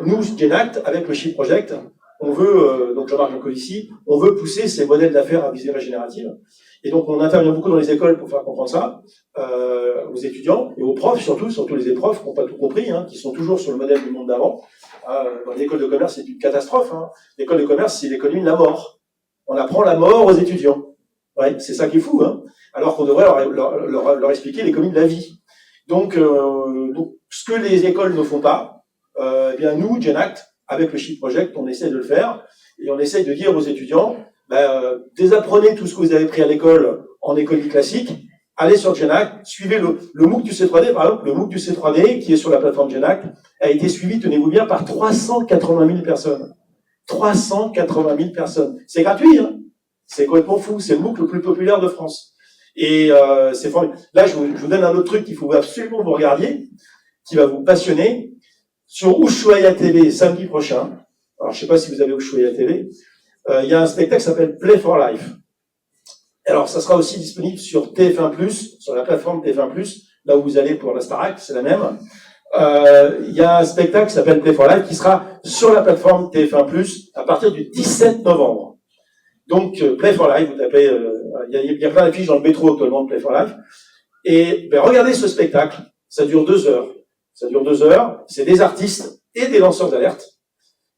nous, GenAct, avec le Shift Project, on veut, donc Jean-Marc Jancovici, on veut pousser ces modèles d'affaires à visée régénérative. Et donc on intervient beaucoup dans les écoles pour faire comprendre ça aux étudiants et aux profs surtout les profs qui n'ont pas tout compris, hein, qui sont toujours sur le modèle du monde d'avant. Dans l'école de commerce, c'est une catastrophe. Hein. L'école de commerce, c'est l'économie de la mort. On apprend la mort aux étudiants. Ouais, c'est ça qui est fou. Hein. Alors qu'on devrait leur expliquer l'économie de la vie. Donc, ce que les écoles ne font pas, nous, GenAct, avec le Shift Project, on essaie de le faire. Et on essaie de dire aux étudiants, désapprenez tout ce que vous avez pris à l'école en économie classique, allez sur GenAct, suivez le MOOC du C3D, par exemple, le MOOC du C3D, qui est sur la plateforme GenAct, a été suivi, tenez-vous bien, par 380 000 personnes. 380 000 personnes. C'est gratuit, hein. C'est complètement fou. C'est le MOOC le plus populaire de France. Et c'est formidable. Là, je vous donne un autre truc qu'il faut absolument que vous regardiez. qui va vous passionner. Sur Ushuaïa TV, samedi prochain, alors je ne sais pas si vous avez Ushuaïa TV, il y a un spectacle qui s'appelle Play for Life. Alors, ça sera aussi disponible sur TF1+, sur la plateforme TF1+, là où vous allez pour la Starac, c'est la même. Il y a un spectacle qui s'appelle Play for Life qui sera sur la plateforme TF1+, à partir du 17 novembre. Donc, Play for Life, vous tapez, il y a plein d'affiches dans le métro actuellement de Play for Life. Et ben, regardez ce spectacle, ça dure 2 heures. Ça dure 2 heures, c'est des artistes et des lanceurs d'alerte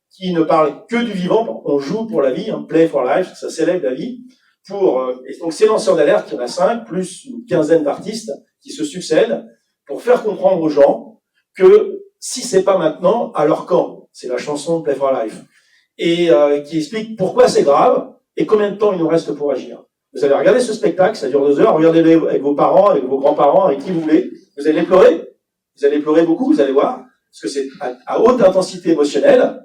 qui ne parlent que du vivant. On joue pour la vie, hein, Play for Life, ça célèbre la vie. Et donc ces lanceurs d'alerte, il y en a 5, plus une quinzaine d'artistes qui se succèdent pour faire comprendre aux gens que si c'est pas maintenant, alors quand? C'est la chanson Play for Life. Et qui explique pourquoi c'est grave et combien de temps il nous reste pour agir. Vous allez regarder ce spectacle, ça dure 2 heures, regardez-le avec vos parents, avec vos grands-parents, avec qui vous voulez. Vous allez pleurer. Vous allez pleurer beaucoup, vous allez voir, parce que c'est à haute intensité émotionnelle.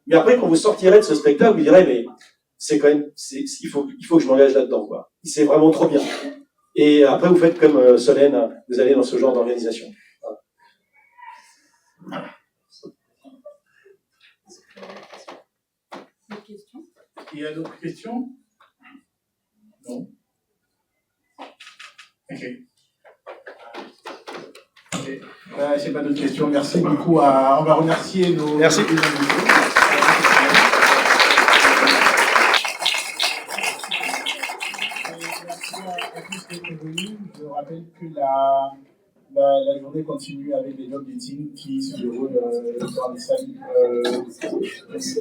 Mais après, quand vous sortirez de ce spectacle, vous direz, mais c'est quand même, il faut que je m'engage là-dedans, quoi. C'est vraiment trop bien. Et après, vous faites comme Solène, vous allez dans ce genre d'organisation. Voilà. Il y a d'autres questions? Non? Ok. J'ai pas d'autres questions. Merci beaucoup. On va remercier nos... Merci. Je rappelle que la journée continue avec les job meetings qui se déroulent dans les salles. Merci.